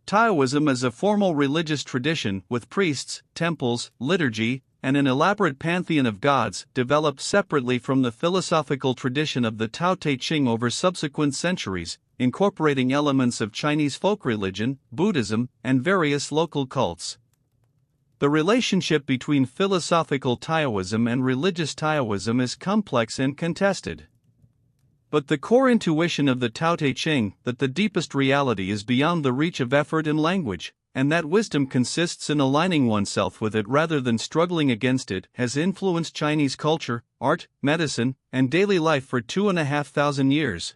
Taoism is a formal religious tradition with priests, temples, liturgy, and an elaborate pantheon of gods, developed separately from the philosophical tradition of the Tao Te Ching over subsequent centuries, incorporating elements of Chinese folk religion, Buddhism, and various local cults. The relationship between philosophical Taoism and religious Taoism is complex and contested. But the core intuition of the Tao Te Ching, that the deepest reality is beyond the reach of effort and language, and that wisdom consists in aligning oneself with it rather than struggling against it, has influenced Chinese culture, art, medicine, and daily life for 2,500 years.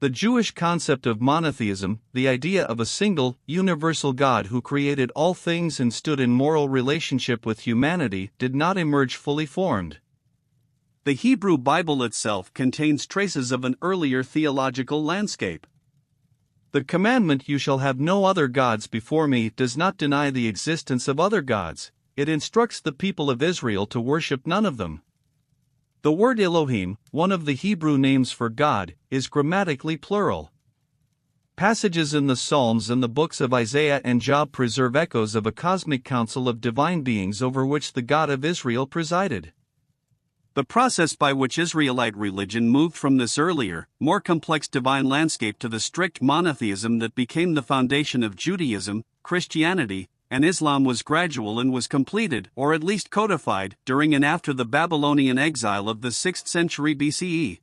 The Jewish concept of monotheism, the idea of a single, universal God who created all things and stood in moral relationship with humanity, did not emerge fully formed. The Hebrew Bible itself contains traces of an earlier theological landscape. The commandment, "You shall have no other gods before me," does not deny the existence of other gods. It instructs the people of Israel to worship none of them. The word Elohim, one of the Hebrew names for God, is grammatically plural. Passages in the Psalms and the books of Isaiah and Job preserve echoes of a cosmic council of divine beings over which the God of Israel presided. The process by which Israelite religion moved from this earlier, more complex divine landscape to the strict monotheism that became the foundation of Judaism, Christianity, and Islam was gradual and was completed, or at least codified, during and after the Babylonian exile of the 6th century BCE.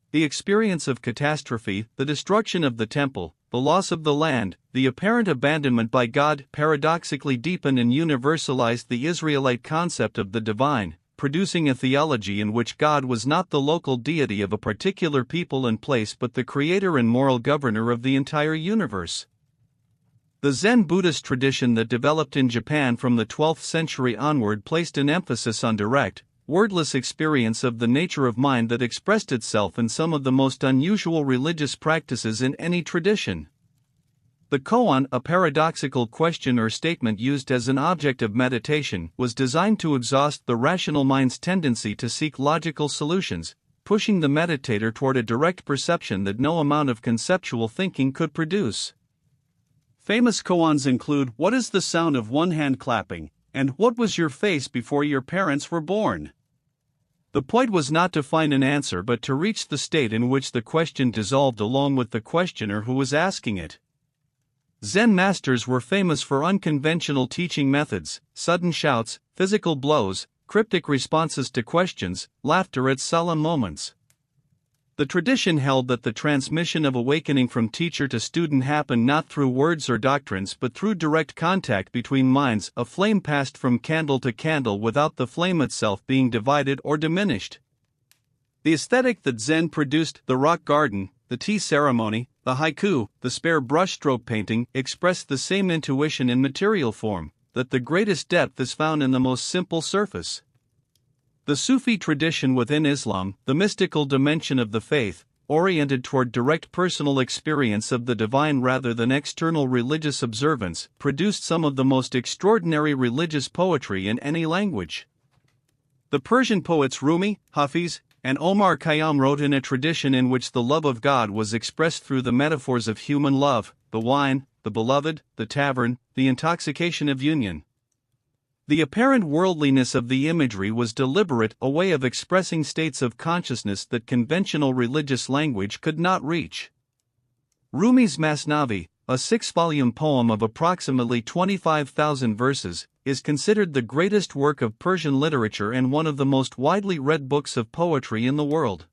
The experience of catastrophe, the destruction of the temple, the loss of the land, the apparent abandonment by God, paradoxically deepened and universalized the Israelite concept of the divine, producing a theology in which God was not the local deity of a particular people and place but the creator and moral governor of the entire universe. The Zen Buddhist tradition that developed in Japan from the 12th century onward placed an emphasis on direct, wordless experience of the nature of mind that expressed itself in some of the most unusual religious practices in any tradition. The koan, a paradoxical question or statement used as an object of meditation, was designed to exhaust the rational mind's tendency to seek logical solutions, pushing the meditator toward a direct perception that no amount of conceptual thinking could produce. Famous koans include, "What is the sound of one hand clapping?" and "What was your face before your parents were born?" The point was not to find an answer but to reach the state in which the question dissolved along with the questioner who was asking it. Zen masters were famous for unconventional teaching methods, sudden shouts, physical blows, cryptic responses to questions, laughter at solemn moments. The tradition held that the transmission of awakening from teacher to student happened not through words or doctrines but through direct contact between minds, a flame passed from candle to candle without the flame itself being divided or diminished. The aesthetic that Zen produced, the rock garden, the tea ceremony, the haiku, the spare brushstroke painting, expressed the same intuition in material form, that the greatest depth is found in the most simple surface. The Sufi tradition within Islam, the mystical dimension of the faith, oriented toward direct personal experience of the divine rather than external religious observance, produced some of the most extraordinary religious poetry in any language. The Persian poets Rumi, Hafiz, and Omar Khayyam wrote in a tradition in which the love of God was expressed through the metaphors of human love, the wine, the beloved, the tavern, the intoxication of union. The apparent worldliness of the imagery was deliberate, a way of expressing states of consciousness that conventional religious language could not reach. Rumi's Masnavi, a 6-volume poem of approximately 25,000 verses, is considered the greatest work of Persian literature and one of the most widely read books of poetry in the world.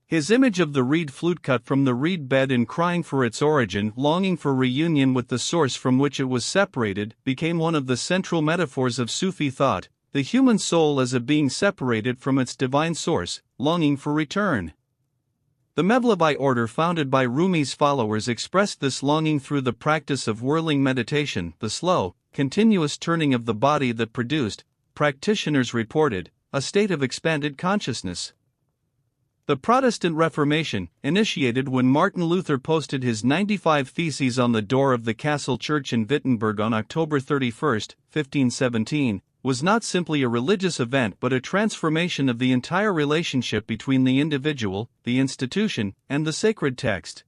His image of the reed flute cut from the reed bed and crying for its origin, longing for reunion with the source from which it was separated, became one of the central metaphors of Sufi thought, the human soul as a being separated from its divine source, longing for return. The Mevlevi order founded by Rumi's followers expressed this longing through the practice of whirling meditation, the slow, continuous turning of the body that produced, practitioners reported, a state of expanded consciousness. The Protestant Reformation, initiated when Martin Luther posted his 95 Theses on the door of the Castle Church in Wittenberg on October 31, 1517, was not simply a religious event but a transformation of the entire relationship between the individual, the institution, and the sacred text.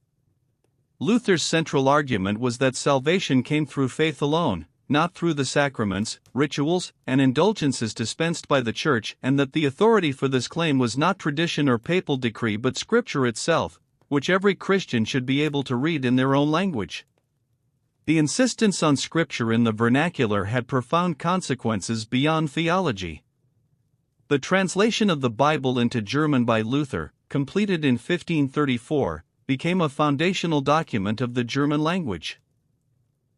Luther's central argument was that salvation came through faith alone, not through the sacraments, rituals, and indulgences dispensed by the Church, and that the authority for this claim was not tradition or papal decree but Scripture itself, which every Christian should be able to read in their own language. The insistence on Scripture in the vernacular had profound consequences beyond theology. The translation of the Bible into German by Luther, completed in 1534, became a foundational document of the German language.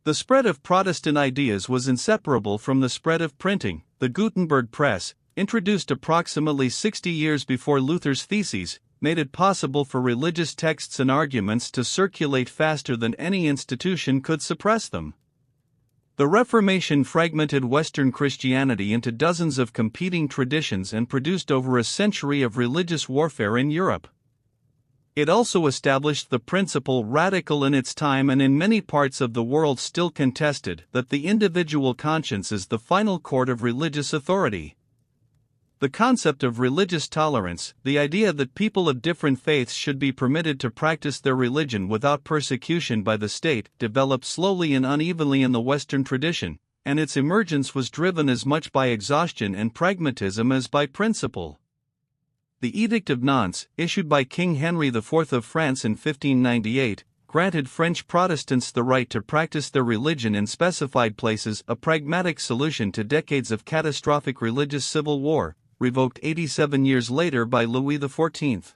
The spread of Protestant ideas was inseparable from the spread of printing. The Gutenberg press, introduced approximately 60 years before Luther's Theses, made it possible for religious texts and arguments to circulate faster than any institution could suppress them. The Reformation fragmented Western Christianity into dozens of competing traditions and produced over a century of religious warfare in Europe. It also established the principle, radical in its time and in many parts of the world still contested, that the individual conscience is the final court of religious authority. The concept of religious tolerance, the idea that people of different faiths should be permitted to practice their religion without persecution by the state, developed slowly and unevenly in the Western tradition, and its emergence was driven as much by exhaustion and pragmatism as by principle. The Edict of Nantes, issued by King Henry IV of France in 1598, granted French Protestants the right to practice their religion in specified places, a pragmatic solution to decades of catastrophic religious civil war, revoked 87 years later by Louis XIV.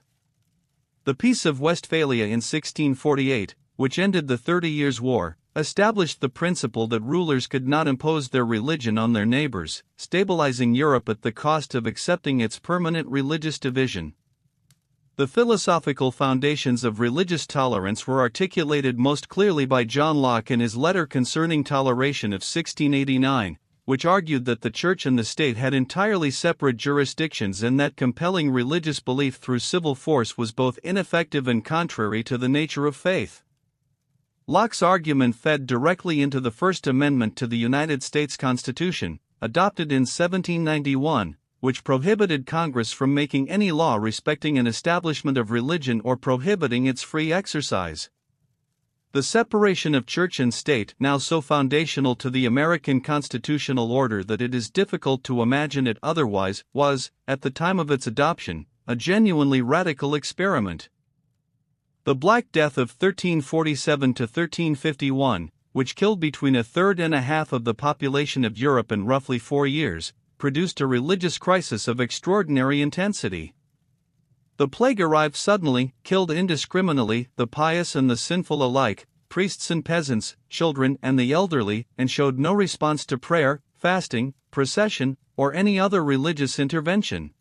The Peace of Westphalia in 1648, which ended the 30 Years' War, established the principle that rulers could not impose their religion on their neighbors, stabilizing Europe at the cost of accepting its permanent religious division. The philosophical foundations of religious tolerance were articulated most clearly by John Locke in his Letter Concerning Toleration of 1689, which argued that the Church and the state had entirely separate jurisdictions and that compelling religious belief through civil force was both ineffective and contrary to the nature of faith. Locke's argument fed directly into the First Amendment to the United States Constitution, adopted in 1791, which prohibited Congress from making any law respecting an establishment of religion or prohibiting its free exercise. The separation of church and state, now so foundational to the American constitutional order that it is difficult to imagine it otherwise, was, at the time of its adoption, a genuinely radical experiment. The Black Death of 1347 to 1351, which killed between a third and a half of the population of Europe in roughly 4 years, produced a religious crisis of extraordinary intensity. The plague arrived suddenly, killed indiscriminately the pious and the sinful alike, priests and peasants, children and the elderly, and showed no response to prayer, fasting, procession, or any other religious intervention.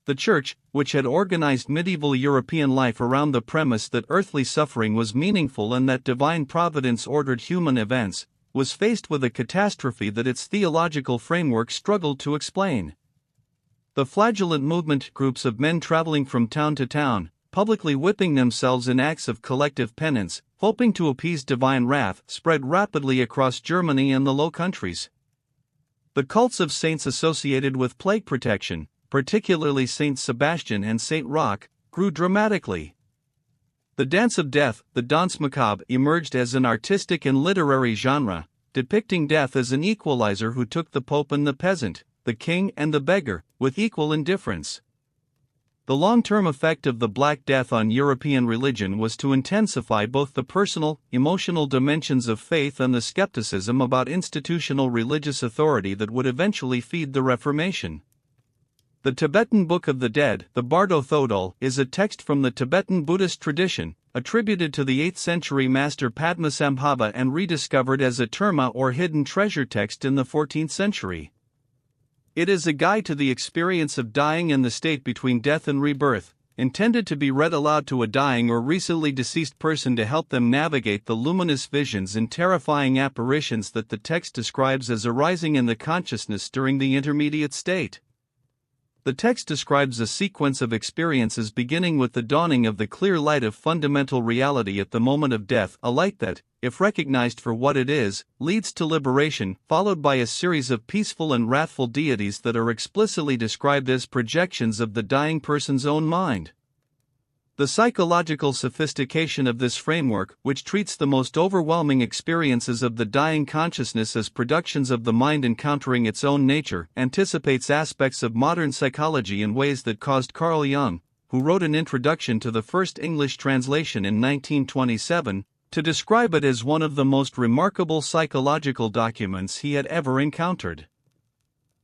The Church, which had organized medieval European life around the premise that earthly suffering was meaningful and that divine providence ordered human events, was faced with a catastrophe that its theological framework struggled to explain. The flagellant movement, groups of men traveling from town to town, publicly whipping themselves in acts of collective penance, hoping to appease divine wrath, spread rapidly across Germany and the Low Countries. The cults of saints associated with plague protection, particularly Saint Sebastian and Saint Roch, grew dramatically. The Dance of Death, the Danse Macabre, emerged as an artistic and literary genre, depicting death as an equalizer who took the pope and the peasant, the king and the beggar, with equal indifference. The long-term effect of the Black Death on European religion was to intensify both the personal, emotional dimensions of faith and the skepticism about institutional religious authority that would eventually feed the Reformation. The Tibetan Book of the Dead, the Bardo Thodol, is a text from the Tibetan Buddhist tradition, attributed to the 8th century master Padmasambhava and rediscovered as a terma or hidden treasure text in the 14th century. It is a guide to the experience of dying and the state between death and rebirth, intended to be read aloud to a dying or recently deceased person to help them navigate the luminous visions and terrifying apparitions that the text describes as arising in the consciousness during the intermediate state. The text describes a sequence of experiences beginning with the dawning of the clear light of fundamental reality at the moment of death, a light that, if recognized for what it is, leads to liberation, followed by a series of peaceful and wrathful deities that are explicitly described as projections of the dying person's own mind. The psychological sophistication of this framework, which treats the most overwhelming experiences of the dying consciousness as productions of the mind encountering its own nature, anticipates aspects of modern psychology in ways that caused Carl Jung, who wrote an introduction to the first English translation in 1927, to describe it as one of the most remarkable psychological documents he had ever encountered.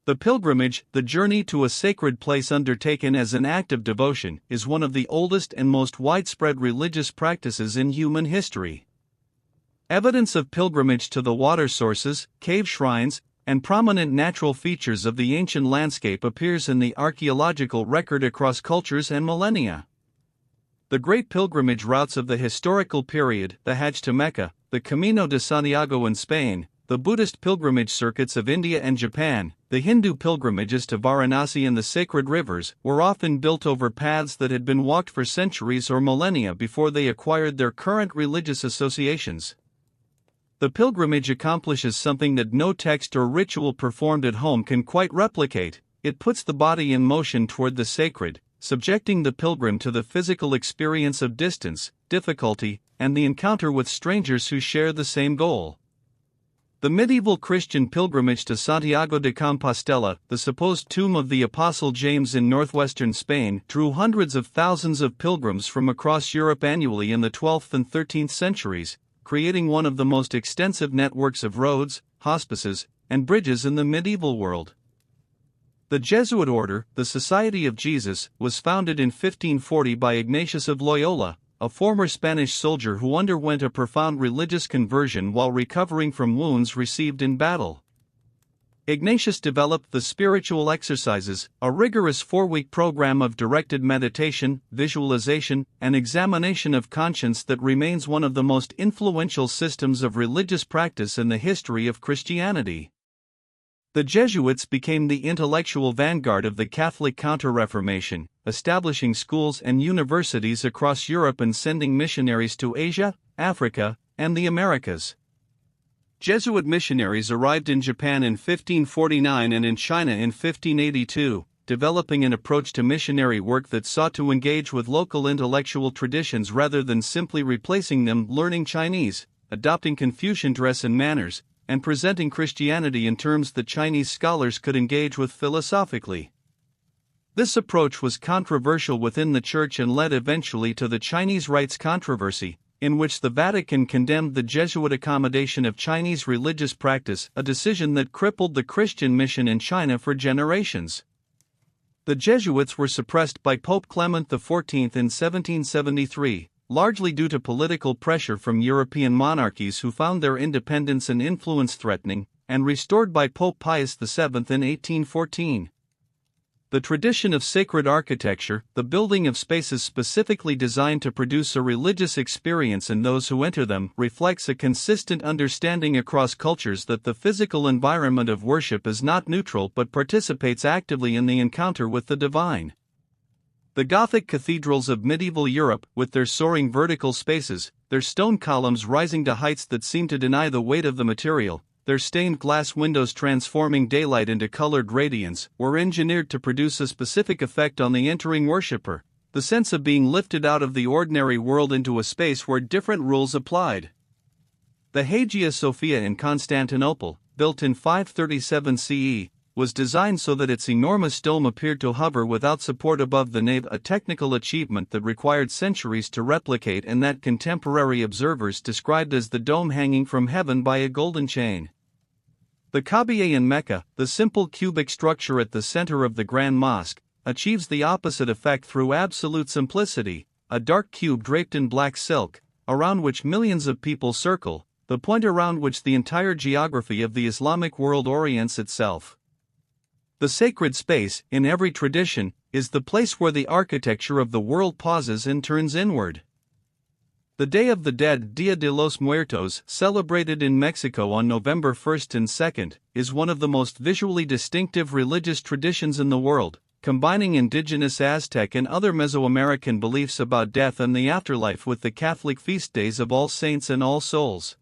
The pilgrimage, the journey to a sacred place undertaken as an act of devotion, is one of the oldest and most widespread religious practices in human history. Evidence of pilgrimage to the water sources, cave shrines, and prominent natural features of the ancient landscape appears in the archaeological record across cultures and millennia. The great pilgrimage routes of the historical period, the Hajj to Mecca, the Camino de Santiago in Spain, the Buddhist pilgrimage circuits of India and Japan, the Hindu pilgrimages to Varanasi and the sacred rivers, were often built over paths that had been walked for centuries or millennia before they acquired their current religious associations. The pilgrimage accomplishes something that no text or ritual performed at home can quite replicate. It puts the body in motion toward the sacred, subjecting the pilgrim to the physical experience of distance, difficulty, and the encounter with strangers who share the same goal. The medieval Christian pilgrimage to Santiago de Compostela, the supposed tomb of the Apostle James in northwestern Spain, drew hundreds of thousands of pilgrims from across Europe annually in the 12th and 13th centuries, creating one of the most extensive networks of roads, hospices, and bridges in the medieval world. The Jesuit order, the Society of Jesus, was founded in 1540 by Ignatius of Loyola, a former Spanish soldier who underwent a profound religious conversion while recovering from wounds received in battle. Ignatius developed the spiritual exercises, a rigorous 4-week program of directed meditation, visualization, and examination of conscience that remains one of the most influential systems of religious practice in the history of Christianity. The Jesuits became the intellectual vanguard of the Catholic Counter-Reformation, establishing schools and universities across Europe and sending missionaries to Asia, Africa, and the Americas. Jesuit missionaries arrived in Japan in 1549 and in China in 1582, developing an approach to missionary work that sought to engage with local intellectual traditions rather than simply replacing them, learning Chinese, adopting Confucian dress and manners, and presenting Christianity in terms that Chinese scholars could engage with philosophically. This approach was controversial within the Church and led eventually to the Chinese rites controversy, in which the Vatican condemned the Jesuit accommodation of Chinese religious practice, a decision that crippled the Christian mission in China for generations. The Jesuits were suppressed by Pope Clement XIV in 1773, largely due to political pressure from European monarchies who found their independence and influence threatening, and restored by Pope Pius VII in 1814. The tradition of sacred architecture, the building of spaces specifically designed to produce a religious experience in those who enter them, reflects a consistent understanding across cultures that the physical environment of worship is not neutral but participates actively in the encounter with the divine. The Gothic cathedrals of medieval Europe, with their soaring vertical spaces, their stone columns rising to heights that seem to deny the weight of the material, their stained glass windows transforming daylight into colored radiance, were engineered to produce a specific effect on the entering worshipper, the sense of being lifted out of the ordinary world into a space where different rules applied. The Hagia Sophia in Constantinople, built in 537 CE, was designed so that its enormous dome appeared to hover without support above the nave, a technical achievement that required centuries to replicate and that contemporary observers described as the dome hanging from heaven by a golden chain. The Kaaba in Mecca, the simple cubic structure at the center of the Grand Mosque, achieves the opposite effect through absolute simplicity, a dark cube draped in black silk, around which millions of people circle, the point around which the entire geography of the Islamic world orients itself. The sacred space, in every tradition, is the place where the architecture of the world pauses and turns inward. The Day of the Dead, Dia de los Muertos, celebrated in Mexico on November 1st and 2nd, is one of the most visually distinctive religious traditions in the world, combining indigenous Aztec and other Mesoamerican beliefs about death and the afterlife with the Catholic feast days of All Saints and All Souls.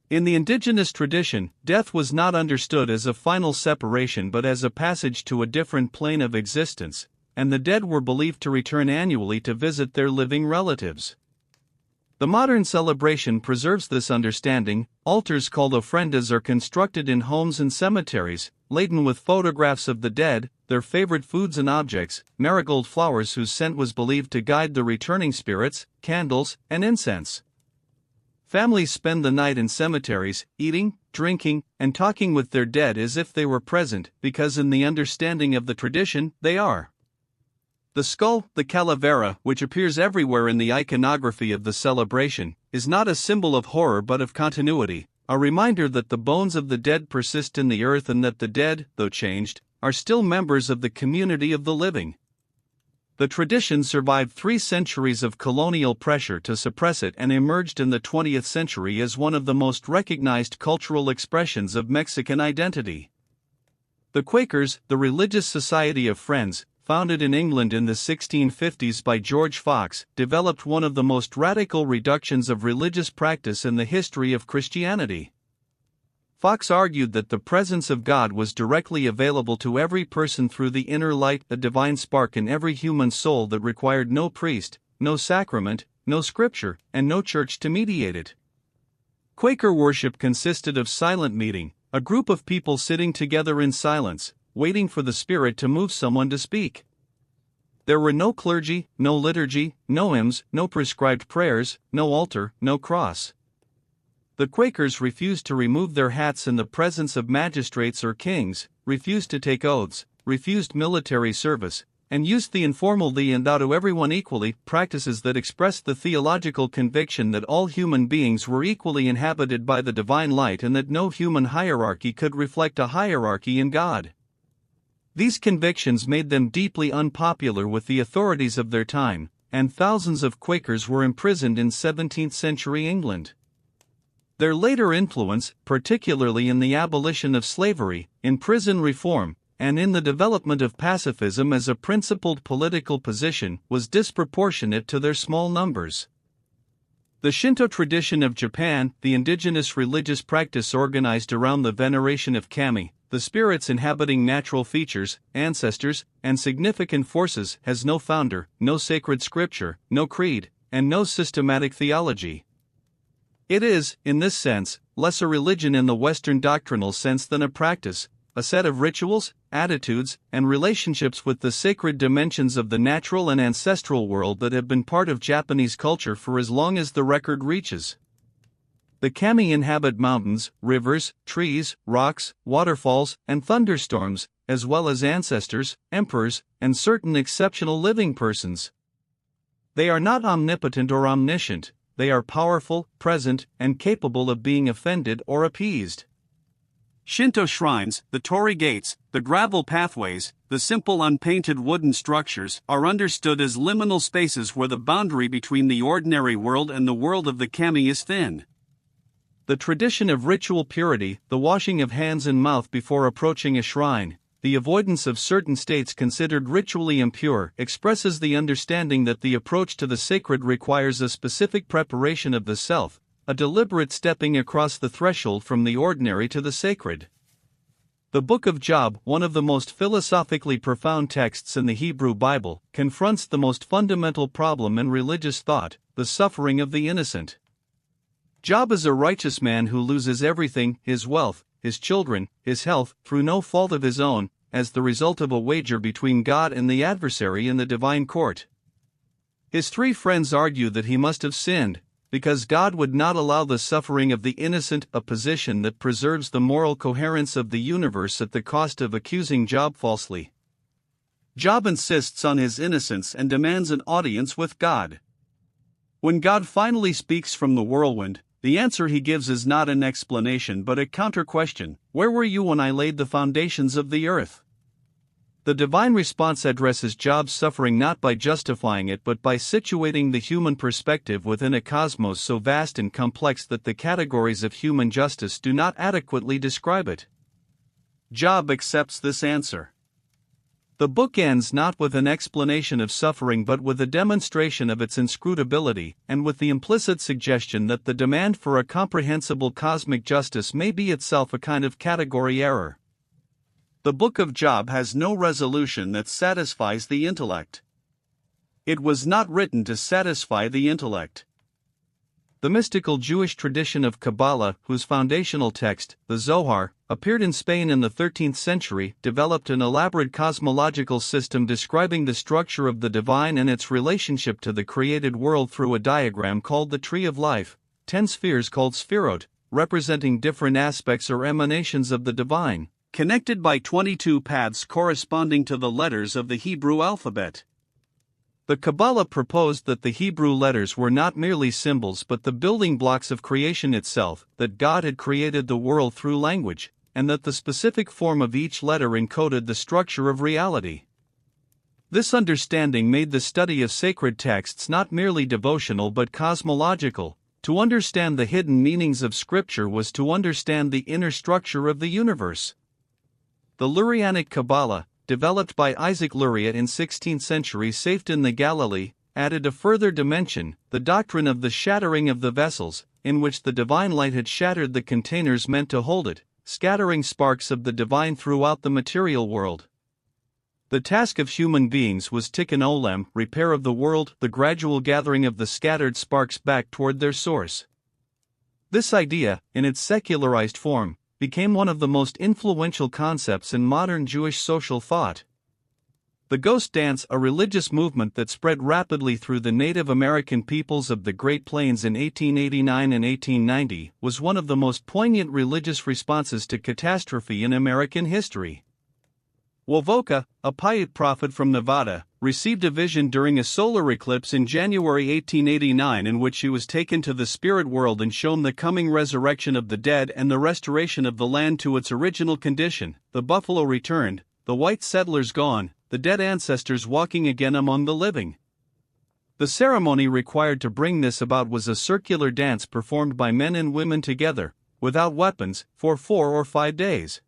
In the indigenous tradition, death was not understood as a final separation but as a passage to a different plane of existence, and the dead were believed to return annually to visit their living relatives. The modern celebration preserves this understanding. Altars called ofrendas are constructed in homes and cemeteries, laden with photographs of the dead, their favorite foods and objects, marigold flowers whose scent was believed to guide the returning spirits, candles, and incense. Families spend the night in cemeteries, eating, drinking, and talking with their dead as if they were present, because in the understanding of the tradition, they are. The skull, the calavera, which appears everywhere in the iconography of the celebration, is not a symbol of horror but of continuity, a reminder that the bones of the dead persist in the earth and that the dead, though changed, are still members of the community of the living. The tradition survived 3 centuries of colonial pressure to suppress it and emerged in the 20th century as one of the most recognized cultural expressions of Mexican identity. The Quakers, the Religious Society of Friends, founded in England in the 1650s by George Fox, developed one of the most radical reductions of religious practice in the history of Christianity. Fox argued that the presence of God was directly available to every person through the inner light, a divine spark in every human soul that required no priest, no sacrament, no scripture, and no church to mediate it. Quaker worship consisted of silent meeting, a group of people sitting together in silence, waiting for the Spirit to move someone to speak. There were no clergy, no liturgy, no hymns, no prescribed prayers, no altar, no cross. The Quakers refused to remove their hats in the presence of magistrates or kings, refused to take oaths, refused military service, and used the informal thee and thou to everyone equally, practices that expressed the theological conviction that all human beings were equally inhabited by the divine light and that no human hierarchy could reflect a hierarchy in God. These convictions made them deeply unpopular with the authorities of their time, and thousands of Quakers were imprisoned in 17th-century England. Their later influence, particularly in the abolition of slavery, in prison reform, and in the development of pacifism as a principled political position, was disproportionate to their small numbers. The Shinto tradition of Japan, the indigenous religious practice organized around the veneration of kami, the spirits inhabiting natural features, ancestors, and significant forces, has no founder, no sacred scripture, no creed, and no systematic theology. It is, in this sense, less a religion in the Western doctrinal sense than a practice, a set of rituals, attitudes, and relationships with the sacred dimensions of the natural and ancestral world that have been part of Japanese culture for as long as the record reaches. The kami inhabit mountains, rivers, trees, rocks, waterfalls, and thunderstorms, as well as ancestors, emperors, and certain exceptional living persons. They are not omnipotent or omniscient. They are powerful, present, and capable of being offended or appeased. Shinto shrines, the torii gates, the gravel pathways, the simple unpainted wooden structures, are understood as liminal spaces where the boundary between the ordinary world and the world of the kami is thin. The tradition of ritual purity, the washing of hands and mouth before approaching a shrine, the avoidance of certain states considered ritually impure expresses the understanding that the approach to the sacred requires a specific preparation of the self, a deliberate stepping across the threshold from the ordinary to the sacred. The Book of Job, one of the most philosophically profound texts in the Hebrew Bible, confronts the most fundamental problem in religious thought, the suffering of the innocent. Job is a righteous man who loses everything, his wealth, his children, his health, through no fault of his own, as the result of a wager between God and the adversary in the divine court. His three friends argue that he must have sinned, because God would not allow the suffering of the innocent, a position that preserves the moral coherence of the universe at the cost of accusing Job falsely. Job insists on his innocence and demands an audience with God. When God finally speaks from the whirlwind, the answer he gives is not an explanation but a counter-question: where were you when I laid the foundations of the earth? The divine response addresses Job's suffering not by justifying it but by situating the human perspective within a cosmos so vast and complex that the categories of human justice do not adequately describe it. Job accepts this answer. The book ends not with an explanation of suffering but with a demonstration of its inscrutability, and with the implicit suggestion that the demand for a comprehensible cosmic justice may be itself a kind of category error. The Book of Job has no resolution that satisfies the intellect. It was not written to satisfy the intellect. The mystical Jewish tradition of Kabbalah, whose foundational text, the Zohar, appeared in Spain in the 13th century, developed an elaborate cosmological system describing the structure of the divine and its relationship to the created world through a diagram called the Tree of Life, 10 spheres called Sphirot, representing different aspects or emanations of the divine, connected by 22 paths corresponding to the letters of the Hebrew alphabet. The Kabbalah proposed that the Hebrew letters were not merely symbols but the building blocks of creation itself, that God had created the world through language, and that the specific form of each letter encoded the structure of reality. This understanding made the study of sacred texts not merely devotional but cosmological. To understand the hidden meanings of Scripture was to understand the inner structure of the universe. The Lurianic Kabbalah, developed by Isaac Luria in 16th century Safed in the Galilee, added a further dimension, the doctrine of the shattering of the vessels, in which the divine light had shattered the containers meant to hold it, scattering sparks of the divine throughout the material world. The task of human beings was tikkun olam, repair of the world, the gradual gathering of the scattered sparks back toward their source. This idea, in its secularized form, became one of the most influential concepts in modern Jewish social thought. The Ghost Dance, a religious movement that spread rapidly through the Native American peoples of the Great Plains in 1889 and 1890, was one of the most poignant religious responses to catastrophe in American history. Wovoka, a Paiute prophet from Nevada, received a vision during a solar eclipse in January 1889 in which he was taken to the spirit world and shown the coming resurrection of the dead and the restoration of the land to its original condition, the buffalo returned, the white settlers gone, the dead ancestors walking again among the living. The ceremony required to bring this about was a circular dance performed by men and women together, without weapons, for 4 or 5 days.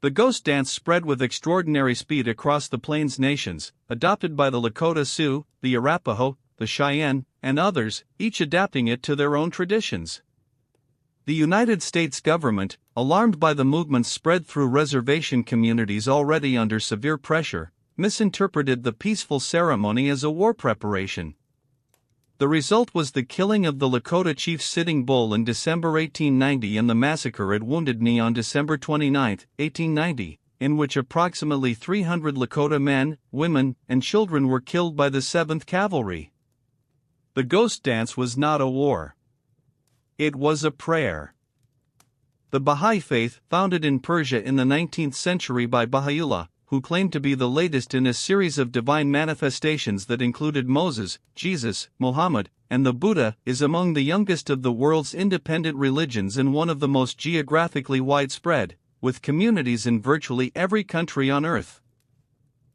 The Ghost Dance spread with extraordinary speed across the Plains nations, adopted by the Lakota Sioux, the Arapaho, the Cheyenne, and others, each adapting it to their own traditions. The United States government, alarmed by the movement's spread through reservation communities already under severe pressure, misinterpreted the peaceful ceremony as a war preparation. The result was the killing of the Lakota chief Sitting Bull in December 1890 and the massacre at Wounded Knee on December 29, 1890, in which approximately 300 Lakota men, women, and children were killed by the 7th Cavalry. The Ghost Dance was not a war. It was a prayer. The Baha'i faith, founded in Persia in the 19th century by Baha'u'llah, who claimed to be the latest in a series of divine manifestations that included Moses, Jesus, Muhammad, and the Buddha, is among the youngest of the world's independent religions and one of the most geographically widespread, with communities in virtually every country on earth.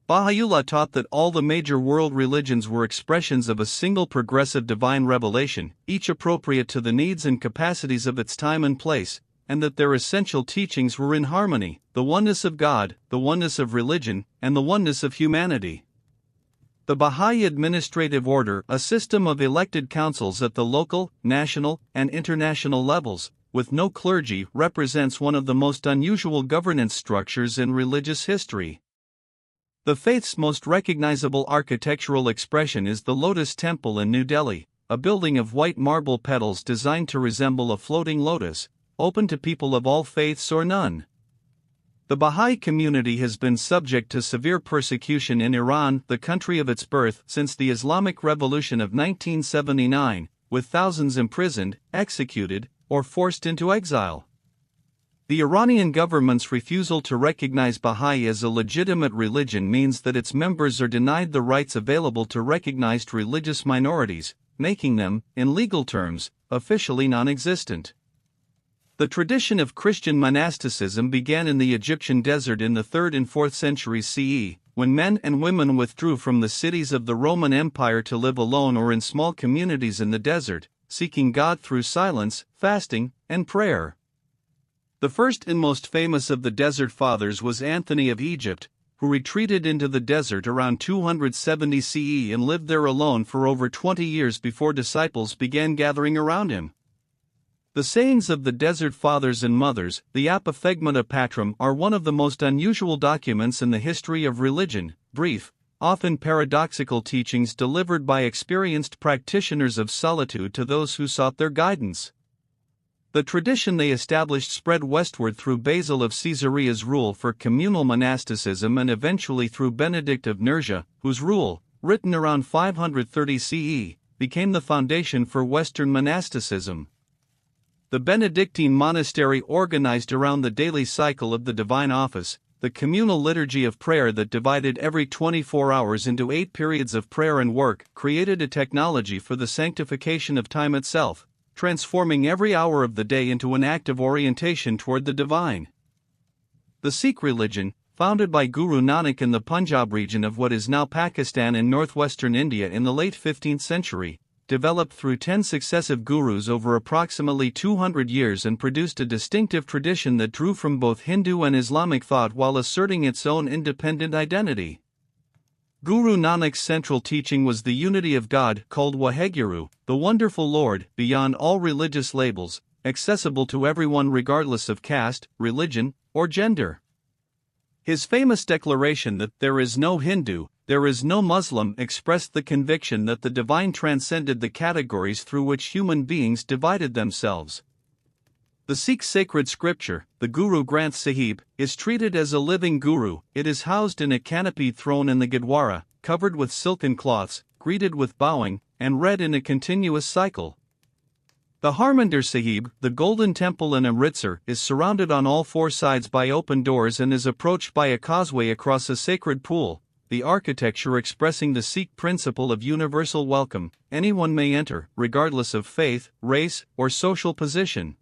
Baha'u'llah taught that all the major world religions were expressions of a single progressive divine revelation, each appropriate to the needs and capacities of its time and place, and that their essential teachings were in harmony: the oneness of God, the oneness of religion, and the oneness of humanity. The Baha'i Administrative Order, a system of elected councils at the local, national, and international levels, with no clergy, represents one of the most unusual governance structures in religious history. The faith's most recognizable architectural expression is the Lotus Temple in New Delhi, a building of white marble petals designed to resemble a floating lotus, open to people of all faiths or none. The Baha'i community has been subject to severe persecution in Iran, the country of its birth, since the Islamic Revolution of 1979, with thousands imprisoned, executed, or forced into exile. The Iranian government's refusal to recognize Baha'i as a legitimate religion means that its members are denied the rights available to recognized religious minorities, making them, in legal terms, officially non-existent. The tradition of Christian monasticism began in the Egyptian desert in the 3rd and 4th centuries CE, when men and women withdrew from the cities of the Roman Empire to live alone or in small communities in the desert, seeking God through silence, fasting, and prayer. The first and most famous of the Desert Fathers was Anthony of Egypt, who retreated into the desert around 270 CE and lived there alone for over 20 years before disciples began gathering around him. The sayings of the Desert Fathers and Mothers, the Apophthegmata Patrum, are one of the most unusual documents in the history of religion, brief, often paradoxical teachings delivered by experienced practitioners of solitude to those who sought their guidance. The tradition they established spread westward through Basil of Caesarea's rule for communal monasticism and eventually through Benedict of Nursia, whose rule, written around 530 CE, became the foundation for Western monasticism. The Benedictine monastery organized around the daily cycle of the divine office, the communal liturgy of prayer that divided every 24 hours into 8 periods of prayer and work, created a technology for the sanctification of time itself, transforming every hour of the day into an act of orientation toward the divine. The Sikh religion, founded by Guru Nanak in the Punjab region of what is now Pakistan and northwestern India in the late 15th century, developed through 10 successive gurus over approximately 200 years and produced a distinctive tradition that drew from both Hindu and Islamic thought while asserting its own independent identity. Guru Nanak's central teaching was the unity of God, called Waheguru, the wonderful Lord, beyond all religious labels, accessible to everyone regardless of caste, religion, or gender. His famous declaration that there is no Hindu, there is no Muslim expressed the conviction that the divine transcended the categories through which human beings divided themselves. The Sikh sacred scripture, the Guru Granth Sahib, is treated as a living guru. It is housed in a canopied throne in the Gurdwara, covered with silken cloths, greeted with bowing, and read in a continuous cycle. The Harmandir Sahib, the Golden Temple in Amritsar, is surrounded on all 4 sides by open doors and is approached by a causeway across a sacred pool, the architecture expressing the Sikh principle of universal welcome. Anyone may enter, regardless of faith, race, or social position.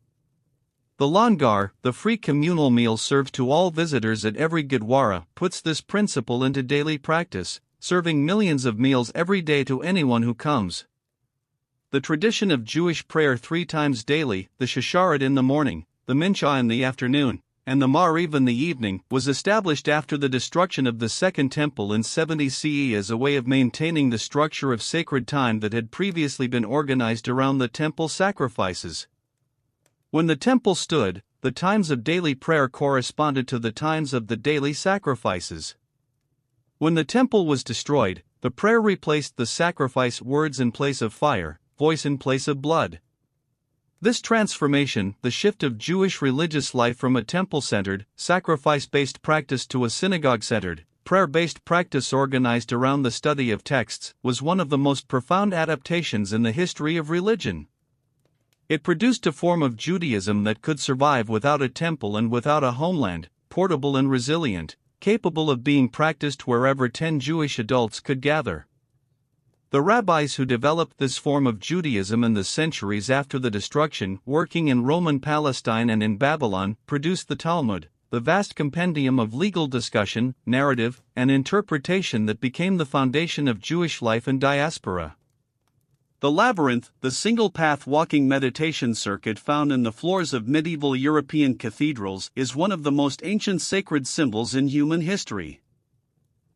The Langar, the free communal meal served to all visitors at every Gurdwara, puts this principle into daily practice, serving millions of meals every day to anyone who comes. The tradition of Jewish prayer 3 times daily, the Shasharit in the morning, the Mincha in the afternoon, and the Ma'ariv in the evening, was established after the destruction of the Second Temple in 70 CE as a way of maintaining the structure of sacred time that had previously been organized around the temple sacrifices. When the temple stood, the times of daily prayer corresponded to the times of the daily sacrifices. When the temple was destroyed, the prayer replaced the sacrifice words in place of fire, voice in place of blood. This transformation, the shift of Jewish religious life from a temple-centered, sacrifice-based practice to a synagogue-centered, prayer-based practice organized around the study of texts, was one of the most profound adaptations in the history of religion. It produced a form of Judaism that could survive without a temple and without a homeland, portable and resilient, capable of being practiced wherever 10 Jewish adults could gather. The rabbis who developed this form of Judaism in the centuries after the destruction, working in Roman Palestine and in Babylon, produced the Talmud, the vast compendium of legal discussion, narrative, and interpretation that became the foundation of Jewish life in diaspora. The labyrinth, the single-path walking meditation circuit found in the floors of medieval European cathedrals, is one of the most ancient sacred symbols in human history.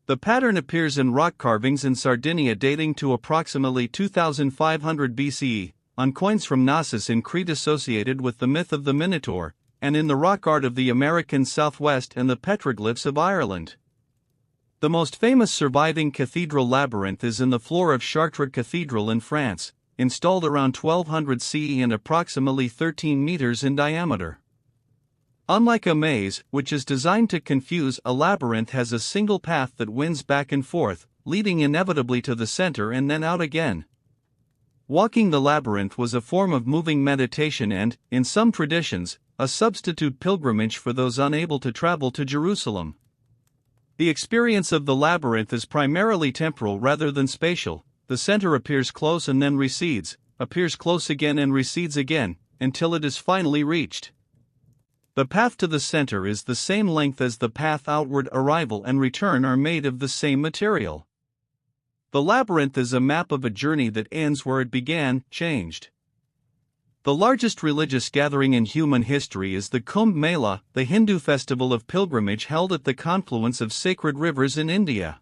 The pattern appears in rock carvings in Sardinia dating to approximately 2500 BCE, on coins from Knossos in Crete associated with the myth of the Minotaur, and in the rock art of the American Southwest and the petroglyphs of Ireland. The most famous surviving cathedral labyrinth is in the floor of Chartres Cathedral in France, installed around 1200 CE and approximately 13 meters in diameter. Unlike a maze, which is designed to confuse, a labyrinth has a single path that winds back and forth, leading inevitably to the center and then out again. Walking the labyrinth was a form of moving meditation and, in some traditions, a substitute pilgrimage for those unable to travel to Jerusalem. The experience of the labyrinth is primarily temporal rather than spatial. The center appears close and then recedes, appears close again and recedes again, until it is finally reached. The path to the center is the same length as the path outward. Arrival and return are made of the same material. The labyrinth is a map of a journey that ends where it began, changed. The largest religious gathering in human history is the Kumbh Mela, the Hindu festival of pilgrimage held at the confluence of sacred rivers in India.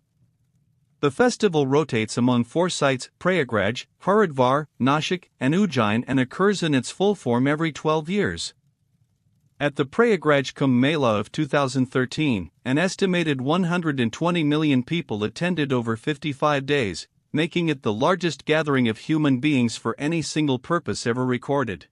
The festival rotates among four sites: Prayagraj, Haridwar, Nashik, and Ujjain, and occurs in its full form every 12 years. At the Prayagraj Kumbh Mela of 2013, an estimated 120 million people attended over 55 days, making it the largest gathering of human beings for any single purpose ever recorded.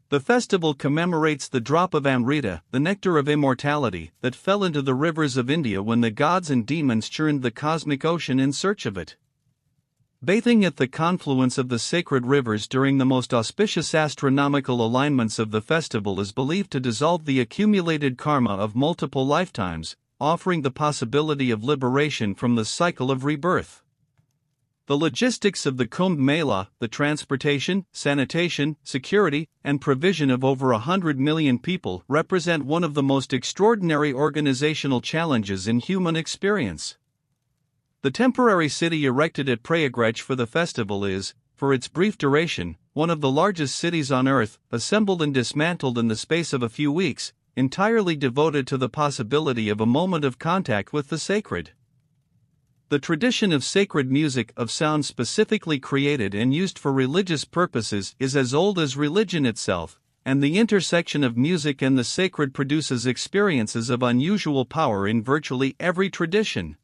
The festival commemorates the drop of Amrita, the nectar of immortality, that fell into the rivers of India when the gods and demons churned the cosmic ocean in search of it. Bathing at the confluence of the sacred rivers during the most auspicious astronomical alignments of the festival is believed to dissolve the accumulated karma of multiple lifetimes, offering the possibility of liberation from the cycle of rebirth. The logistics of the Kumbh Mela, the transportation, sanitation, security, and provision of over 100 million people, represent one of the most extraordinary organizational challenges in human experience. The temporary city erected at Prayagraj for the festival is, for its brief duration, one of the largest cities on earth, assembled and dismantled in the space of a few weeks, entirely devoted to the possibility of a moment of contact with the sacred. The tradition of sacred music, of sound specifically created and used for religious purposes, is as old as religion itself, and the intersection of music and the sacred produces experiences of unusual power in virtually every tradition.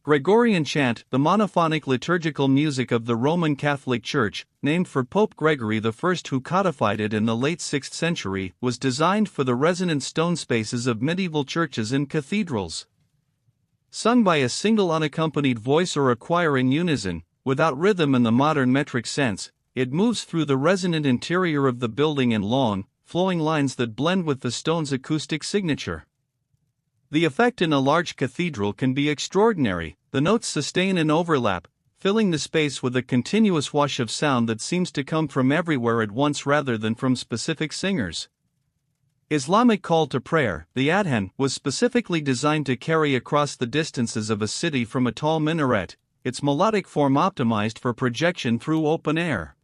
Gregorian chant, the monophonic liturgical music of the Roman Catholic Church, named for Pope Gregory I who codified it in the late 6th century, was designed for the resonant stone spaces of medieval churches and cathedrals. Sung by a single unaccompanied voice or a choir in unison, without rhythm in the modern metric sense, it moves through the resonant interior of the building in long, flowing lines that blend with the stone's acoustic signature. The effect in a large cathedral can be extraordinary. The notes sustain and overlap, filling the space with a continuous wash of sound that seems to come from everywhere at once rather than from specific singers. Islamic call to prayer, the adhan, was specifically designed to carry across the distances of a city from a tall minaret, its melodic form optimized for projection through open air.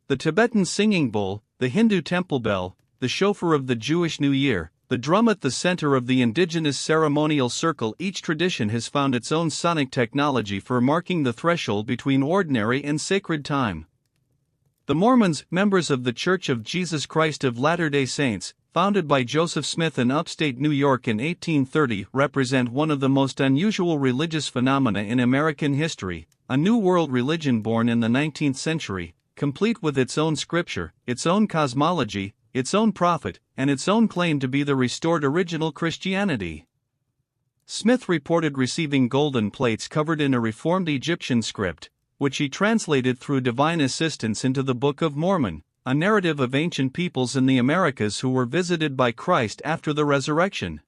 The Tibetan singing bowl, the Hindu temple bell, the shofar of the Jewish New Year, the drum at the center of the indigenous ceremonial circle, each tradition has found its own sonic technology for marking the threshold between ordinary and sacred time. The Mormons, members of the Church of Jesus Christ of Latter-day Saints, founded by Joseph Smith in upstate New York in 1830, represent one of the most unusual religious phenomena in American history, a new world religion born in the 19th century, complete with its own scripture, its own cosmology, its own prophet, and its own claim to be the restored original Christianity. Smith reported receiving golden plates covered in a reformed Egyptian script, which he translated through divine assistance into the Book of Mormon, a narrative of ancient peoples in the Americas who were visited by Christ after the resurrection.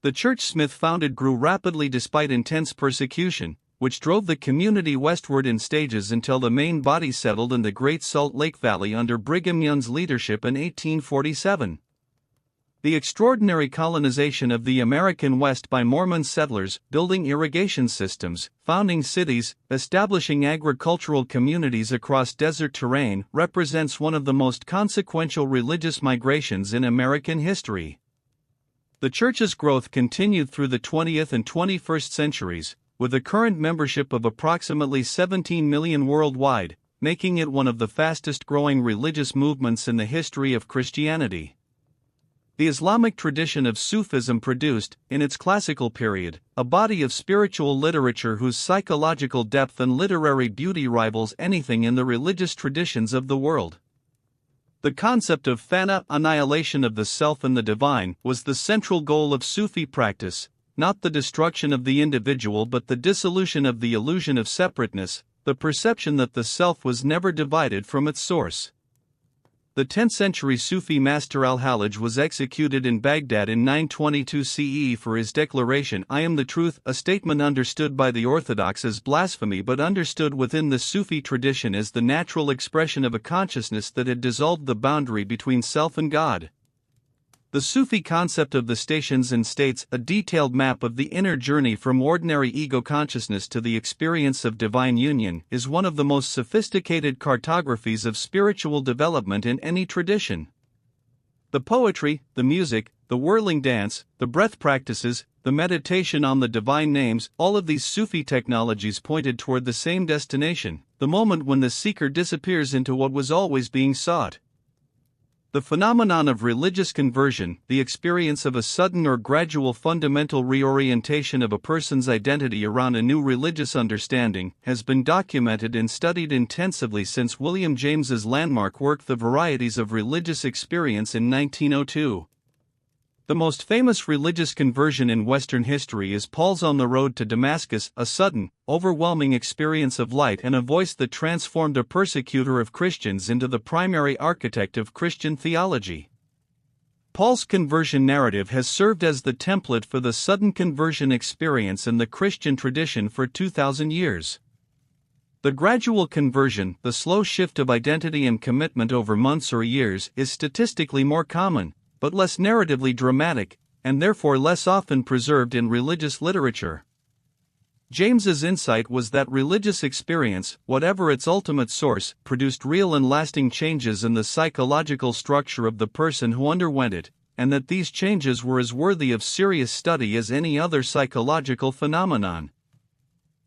The church Smith founded grew rapidly despite intense persecution, which drove the community westward in stages until the main body settled in the Great Salt Lake Valley under Brigham Young's leadership in 1847. The extraordinary colonization of the American West by Mormon settlers, building irrigation systems, founding cities, establishing agricultural communities across desert terrain, represents one of the most consequential religious migrations in American history. The Church's growth continued through the 20th and 21st centuries, with a current membership of approximately 17 million worldwide, making it one of the fastest-growing religious movements in the history of Christianity. The Islamic tradition of Sufism produced, in its classical period, a body of spiritual literature whose psychological depth and literary beauty rivals anything in the religious traditions of the world. The concept of fana, annihilation of the self and the divine, was the central goal of Sufi practice, not the destruction of the individual but the dissolution of the illusion of separateness, the perception that the self was never divided from its source. The 10th century Sufi master al-Hallaj was executed in Baghdad in 922 CE for his declaration, "I am the truth," a statement understood by the Orthodox as blasphemy but understood within the Sufi tradition as the natural expression of a consciousness that had dissolved the boundary between self and God. The Sufi concept of the stations and states, a detailed map of the inner journey from ordinary ego consciousness to the experience of divine union, is one of the most sophisticated cartographies of spiritual development in any tradition. The poetry, the music, the whirling dance, the breath practices, the meditation on the divine names, all of these Sufi technologies pointed toward the same destination, the moment when the seeker disappears into what was always being sought. The phenomenon of religious conversion, the experience of a sudden or gradual fundamental reorientation of a person's identity around a new religious understanding, has been documented and studied intensively since William James's landmark work The Varieties of Religious Experience in 1902. The most famous religious conversion in Western history is Paul's on the road to Damascus, a sudden, overwhelming experience of light and a voice that transformed a persecutor of Christians into the primary architect of Christian theology. Paul's conversion narrative has served as the template for the sudden conversion experience in the Christian tradition for 2,000 years. The gradual conversion, the slow shift of identity and commitment over months or years, is statistically more common, but less narratively dramatic, and therefore less often preserved in religious literature. James's insight was that religious experience, whatever its ultimate source, produced real and lasting changes in the psychological structure of the person who underwent it, and that these changes were as worthy of serious study as any other psychological phenomenon.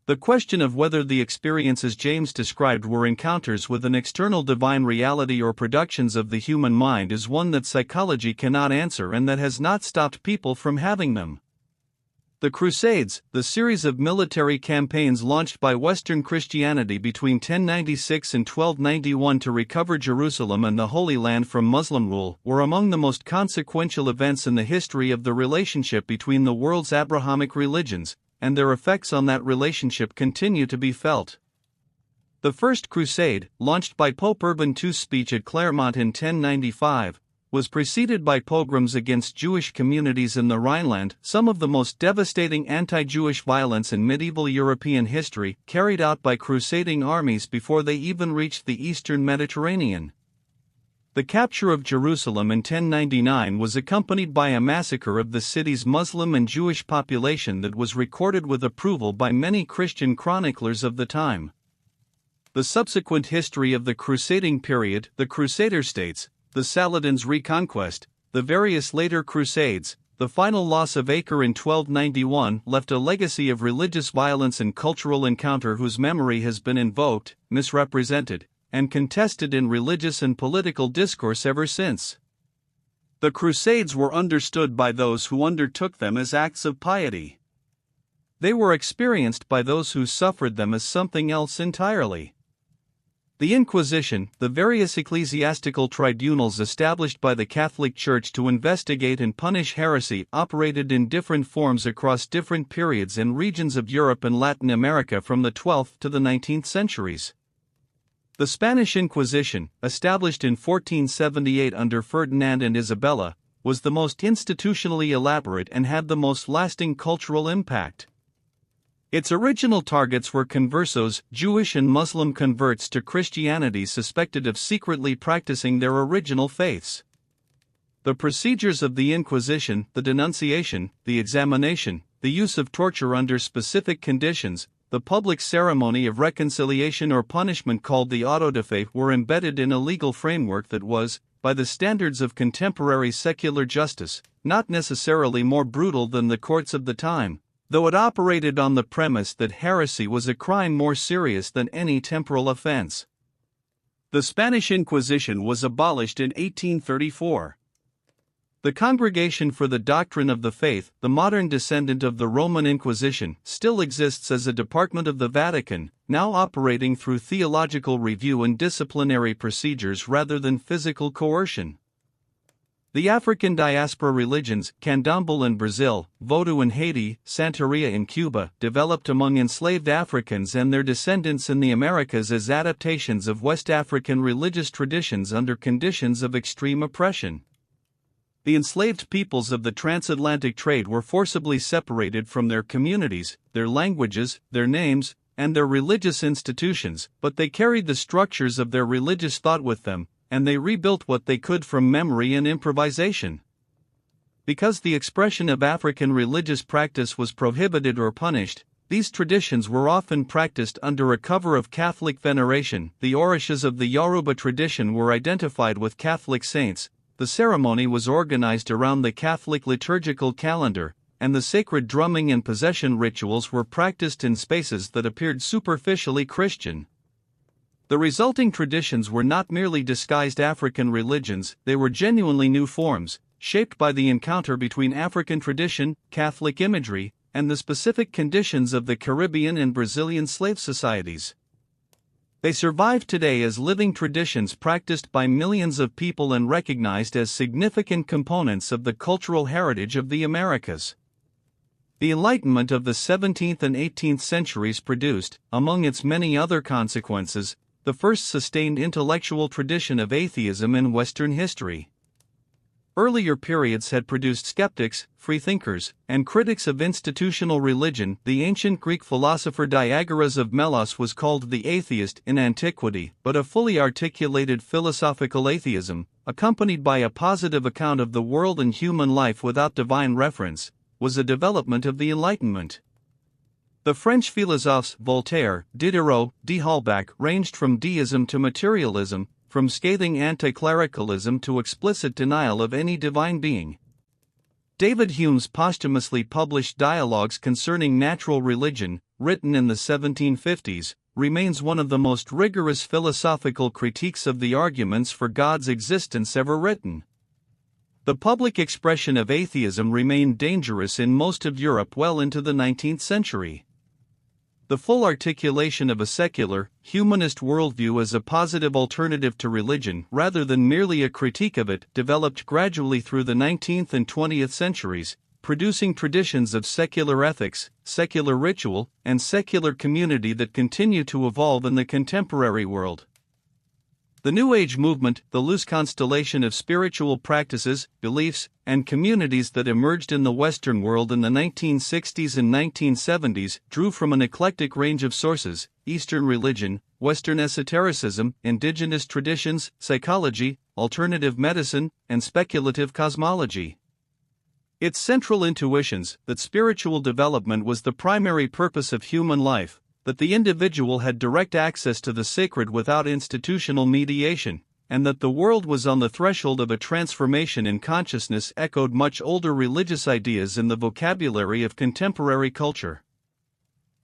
The question of whether the experiences James described were encounters with an external divine reality or productions of the human mind is one that psychology cannot answer and that has not stopped people from having them. The Crusades, the series of military campaigns launched by Western Christianity between 1096 and 1291 to recover Jerusalem and the Holy Land from Muslim rule, were among the most consequential events in the history of the relationship between the world's Abrahamic religions, and their effects on that relationship continue to be felt. The First Crusade, launched by Pope Urban II's speech at Clermont in 1095, was preceded by pogroms against Jewish communities in the Rhineland, some of the most devastating anti-Jewish violence in medieval European history, carried out by crusading armies before they even reached the eastern Mediterranean. The capture of Jerusalem in 1099 was accompanied by a massacre of the city's Muslim and Jewish population that was recorded with approval by many Christian chroniclers of the time. The subsequent history of the crusading period, the Crusader states, the Saladin's reconquest, the various later crusades, the final loss of Acre in 1291 left a legacy of religious violence and cultural encounter whose memory has been invoked, misrepresented, and contested in religious and political discourse ever since. The Crusades were understood by those who undertook them as acts of piety. They were experienced by those who suffered them as something else entirely. The Inquisition, the various ecclesiastical tribunals established by the Catholic Church to investigate and punish heresy, operated in different forms across different periods and regions of Europe and Latin America from the 12th to the 19th centuries. The Spanish Inquisition, established in 1478 under Ferdinand and Isabella, was the most institutionally elaborate and had the most lasting cultural impact. Its original targets were conversos, Jewish and Muslim converts to Christianity suspected of secretly practicing their original faiths. The procedures of the Inquisition, the denunciation, the examination, the use of torture under specific conditions, the public ceremony of reconciliation or punishment called the auto de fe were embedded in a legal framework that was, by the standards of contemporary secular justice, not necessarily more brutal than the courts of the time, though it operated on the premise that heresy was a crime more serious than any temporal offense. The Spanish Inquisition was abolished in 1834. The Congregation for the Doctrine of the Faith, the modern descendant of the Roman Inquisition, still exists as a department of the Vatican, now operating through theological review and disciplinary procedures rather than physical coercion. The African diaspora religions, Candomblé in Brazil, Vodou in Haiti, Santeria in Cuba, developed among enslaved Africans and their descendants in the Americas as adaptations of West African religious traditions under conditions of extreme oppression. The enslaved peoples of the transatlantic trade were forcibly separated from their communities, their languages, their names, and their religious institutions, but they carried the structures of their religious thought with them, and they rebuilt what they could from memory and improvisation. Because the expression of African religious practice was prohibited or punished, these traditions were often practiced under a cover of Catholic veneration. The orishas of the Yoruba tradition were identified with Catholic saints. The ceremony was organized around the Catholic liturgical calendar, and the sacred drumming and possession rituals were practiced in spaces that appeared superficially Christian. The resulting traditions were not merely disguised African religions, they were genuinely new forms, shaped by the encounter between African tradition, Catholic imagery, and the specific conditions of the Caribbean and Brazilian slave societies. They survive today as living traditions practiced by millions of people and recognized as significant components of the cultural heritage of the Americas. The Enlightenment of the 17th and 18th centuries produced, among its many other consequences, the first sustained intellectual tradition of atheism in Western history. Earlier periods had produced skeptics, freethinkers, and critics of institutional religion. The ancient Greek philosopher Diagoras of Melos was called the atheist in antiquity, but a fully articulated philosophical atheism, accompanied by a positive account of the world and human life without divine reference, was a development of the Enlightenment. The French philosophes Voltaire, Diderot, d'Holbach ranged from deism to materialism, from scathing anti-clericalism to explicit denial of any divine being. David Hume's posthumously published Dialogues Concerning Natural Religion, written in the 1750s, remains one of the most rigorous philosophical critiques of the arguments for God's existence ever written. The public expression of atheism remained dangerous in most of Europe well into the 19th century. The full articulation of a secular, humanist worldview as a positive alternative to religion rather than merely a critique of it developed gradually through the 19th and 20th centuries, producing traditions of secular ethics, secular ritual, and secular community that continue to evolve in the contemporary world. The New Age movement, the loose constellation of spiritual practices, beliefs, and communities that emerged in the Western world in the 1960s and 1970s, drew from an eclectic range of sources: Eastern religion, Western esotericism, indigenous traditions, psychology, alternative medicine, and speculative cosmology. Its central intuitions, that spiritual development was the primary purpose of human life, that the individual had direct access to the sacred without institutional mediation, and that the world was on the threshold of a transformation in consciousness echoed much older religious ideas in the vocabulary of contemporary culture.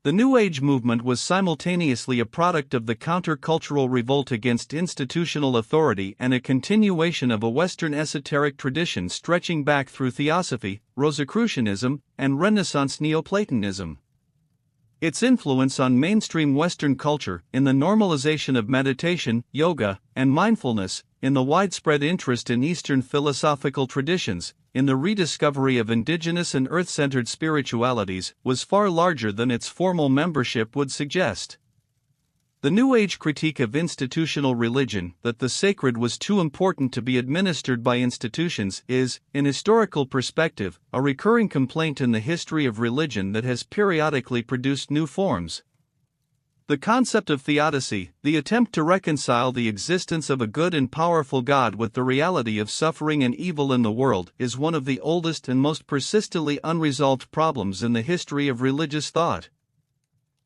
The New Age movement was simultaneously a product of the counter-cultural revolt against institutional authority and a continuation of a Western esoteric tradition stretching back through Theosophy, Rosicrucianism, and Renaissance Neoplatonism. Its influence on mainstream Western culture, in the normalization of meditation, yoga, and mindfulness, in the widespread interest in Eastern philosophical traditions, in the rediscovery of indigenous and earth-centered spiritualities, was far larger than its formal membership would suggest. The New Age critique of institutional religion, that the sacred was too important to be administered by institutions, is, in historical perspective, a recurring complaint in the history of religion that has periodically produced new forms. The concept of theodicy, the attempt to reconcile the existence of a good and powerful God with the reality of suffering and evil in the world, is one of the oldest and most persistently unresolved problems in the history of religious thought.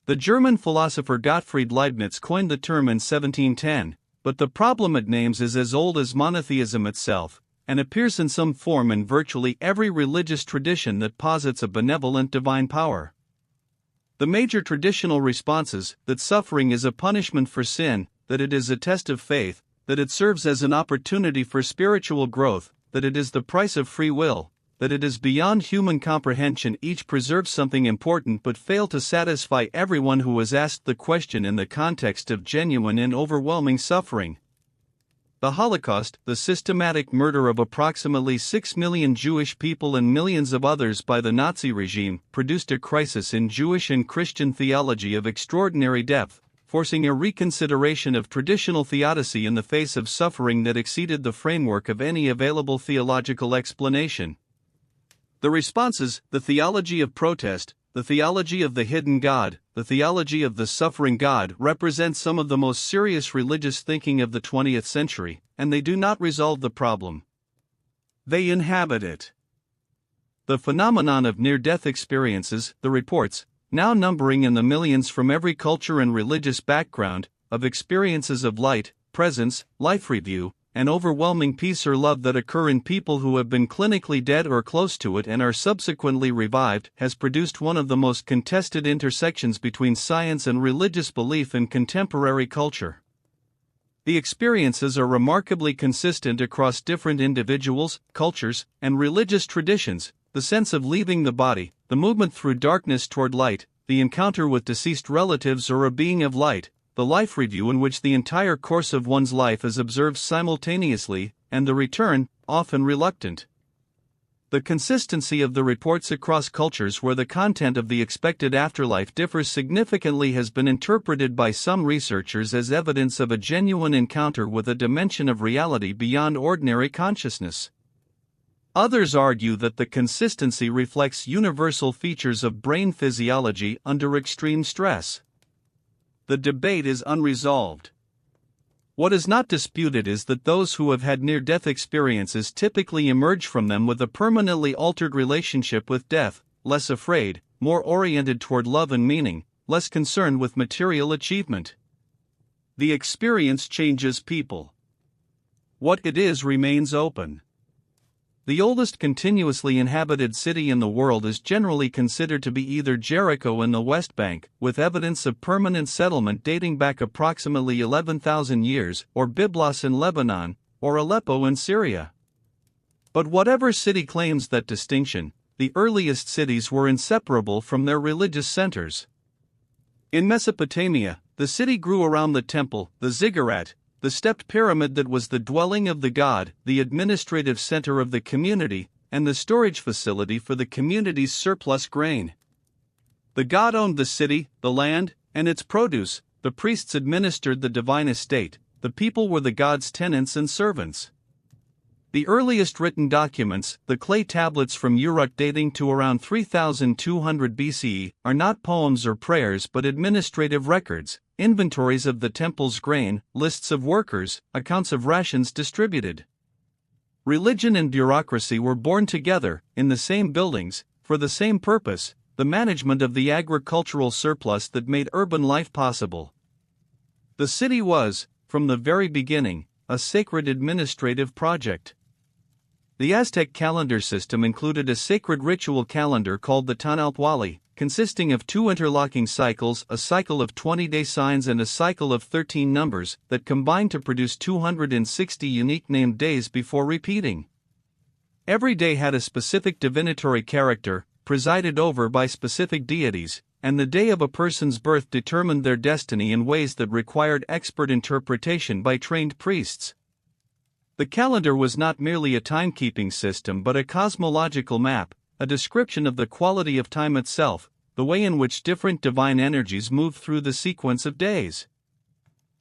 The German philosopher Gottfried Leibniz coined the term in 1710, but the problem it names is as old as monotheism itself, and appears in some form in virtually every religious tradition that posits a benevolent divine power. The major traditional responses, that suffering is a punishment for sin, that it is a test of faith, that it serves as an opportunity for spiritual growth, that it is the price of free will, that it is beyond human comprehension, each preserves something important but fail to satisfy everyone who has asked the question in the context of genuine and overwhelming suffering. The Holocaust, the systematic murder of approximately 6 million Jewish people and millions of others by the Nazi regime, produced a crisis in Jewish and Christian theology of extraordinary depth, forcing a reconsideration of traditional theodicy in the face of suffering that exceeded the framework of any available theological explanation. The responses, the theology of protest, the theology of the hidden God, the theology of the suffering God, represent some of the most serious religious thinking of the 20th century, and they do not resolve the problem. They inhabit it. The phenomenon of near-death experiences, the reports, now numbering in the millions from every culture and religious background, of experiences of light, presence, life review, and overwhelming peace or love that occur in people who have been clinically dead or close to it and are subsequently revived, has produced one of the most contested intersections between science and religious belief in contemporary culture. The experiences are remarkably consistent across different individuals, cultures, and religious traditions: the sense of leaving the body, the movement through darkness toward light, the encounter with deceased relatives or a being of light, the life review in which the entire course of one's life is observed simultaneously, and the return, often reluctant. The consistency of the reports across cultures where the content of the expected afterlife differs significantly has been interpreted by some researchers as evidence of a genuine encounter with a dimension of reality beyond ordinary consciousness. Others argue that the consistency reflects universal features of brain physiology under extreme stress. The debate is unresolved. What is not disputed is that those who have had near-death experiences typically emerge from them with a permanently altered relationship with death, less afraid, more oriented toward love and meaning, less concerned with material achievement. The experience changes people. What it is remains open. The oldest continuously inhabited city in the world is generally considered to be either Jericho in the West Bank, with evidence of permanent settlement dating back approximately 11,000 years, or Byblos in Lebanon, or Aleppo in Syria. But whatever city claims that distinction, the earliest cities were inseparable from their religious centers. In Mesopotamia, the city grew around the temple, the ziggurat, the stepped pyramid that was the dwelling of the god, the administrative center of the community, and the storage facility for the community's surplus grain. The god owned the city, the land, and its produce, the priests administered the divine estate, the people were the god's tenants and servants. The earliest written documents, the clay tablets from Uruk dating to around 3200 BCE, are not poems or prayers but administrative records, inventories of the temple's grain, lists of workers, accounts of rations distributed. Religion and bureaucracy were born together, in the same buildings, for the same purpose: the management of the agricultural surplus that made urban life possible. The city was, from the very beginning, a sacred administrative project. The Aztec calendar system included a sacred ritual calendar called the Tanalpuali, consisting of 2 interlocking cycles, a cycle of 20-day signs and a cycle of 13 numbers, that combined to produce 260 unique named days before repeating. Every day had a specific divinatory character, presided over by specific deities, and the day of a person's birth determined their destiny in ways that required expert interpretation by trained priests. The calendar was not merely a timekeeping system but a cosmological map, a description of the quality of time itself, the way in which different divine energies move through the sequence of days.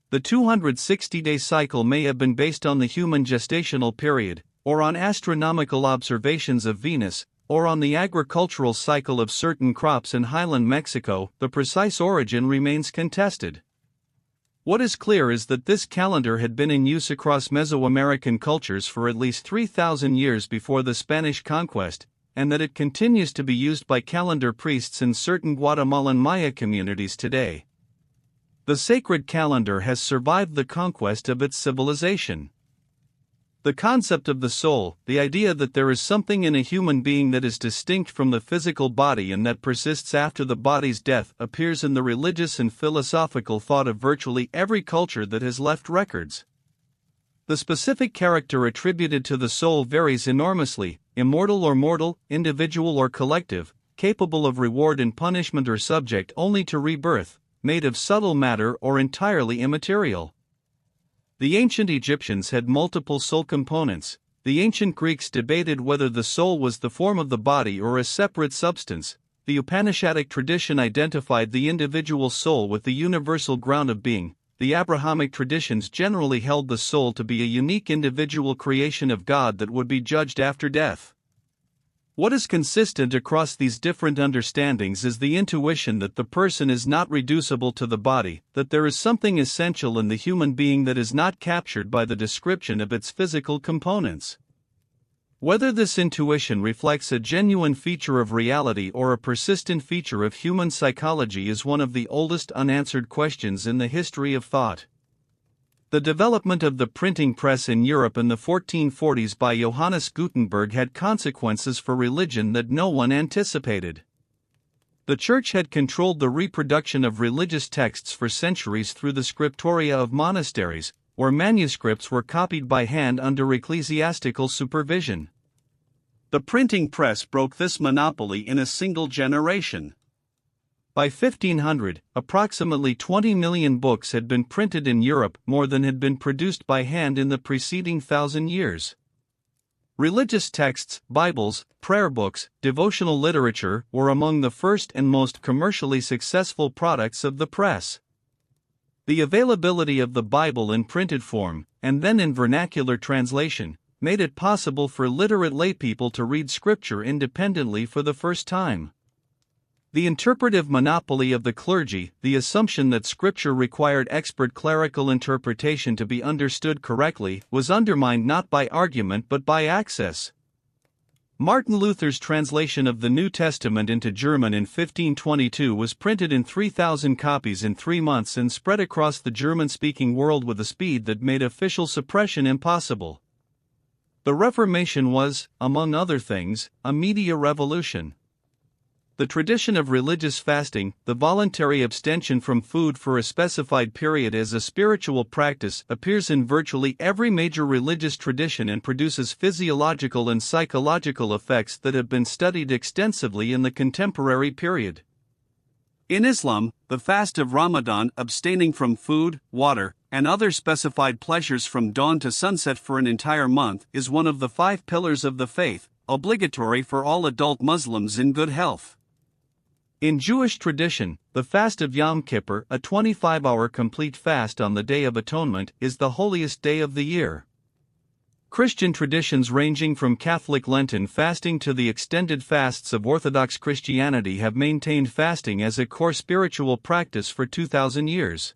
The 260-day cycle may have been based on the human gestational period, or on astronomical observations of Venus, or on the agricultural cycle of certain crops in highland Mexico, the precise origin remains contested. What is clear is that this calendar had been in use across Mesoamerican cultures for at least 3,000 years before the Spanish conquest, and that it continues to be used by calendar priests in certain Guatemalan Maya communities today. The sacred calendar has survived the conquest of its civilization. The concept of the soul, the idea that there is something in a human being that is distinct from the physical body and that persists after the body's death, appears in the religious and philosophical thought of virtually every culture that has left records. The specific character attributed to the soul varies enormously: immortal or mortal, individual or collective, capable of reward and punishment or subject only to rebirth, made of subtle matter or entirely immaterial. The ancient Egyptians had multiple soul components. The ancient Greeks debated whether the soul was the form of the body or a separate substance. The Upanishadic tradition identified the individual soul with the universal ground of being. The Abrahamic traditions generally held the soul to be a unique individual creation of God that would be judged after death. What is consistent across these different understandings is the intuition that the person is not reducible to the body, that there is something essential in the human being that is not captured by the description of its physical components. Whether this intuition reflects a genuine feature of reality or a persistent feature of human psychology is one of the oldest unanswered questions in the history of thought. The development of the printing press in Europe in the 1440s by Johannes Gutenberg had consequences for religion that no one anticipated. The Church had controlled the reproduction of religious texts for centuries through the scriptoria of monasteries, where manuscripts were copied by hand under ecclesiastical supervision. The printing press broke this monopoly in a single generation. By 1500, approximately 20 million books had been printed in Europe, more than had been produced by hand in the preceding 1,000 years. Religious texts, Bibles, prayer books, devotional literature were among the first and most commercially successful products of the press. The availability of the Bible in printed form, and then in vernacular translation, made it possible for literate laypeople to read Scripture independently for the first time. The interpretive monopoly of the clergy, the assumption that Scripture required expert clerical interpretation to be understood correctly, was undermined not by argument but by access. Martin Luther's translation of the New Testament into German in 1522 was printed in 3,000 copies in 3 months and spread across the German-speaking world with a speed that made official suppression impossible. The Reformation was, among other things, a media revolution. The tradition of religious fasting, the voluntary abstention from food for a specified period as a spiritual practice, appears in virtually every major religious tradition and produces physiological and psychological effects that have been studied extensively in the contemporary period. In Islam, the fast of Ramadan, abstaining from food, water, and other specified pleasures from dawn to sunset for an entire month, is one of the 5 pillars of the faith, obligatory for all adult Muslims in good health. In Jewish tradition, the fast of Yom Kippur, a 25-hour complete fast on the Day of Atonement, is the holiest day of the year. Christian traditions ranging from Catholic Lenten fasting to the extended fasts of Orthodox Christianity have maintained fasting as a core spiritual practice for 2,000 years.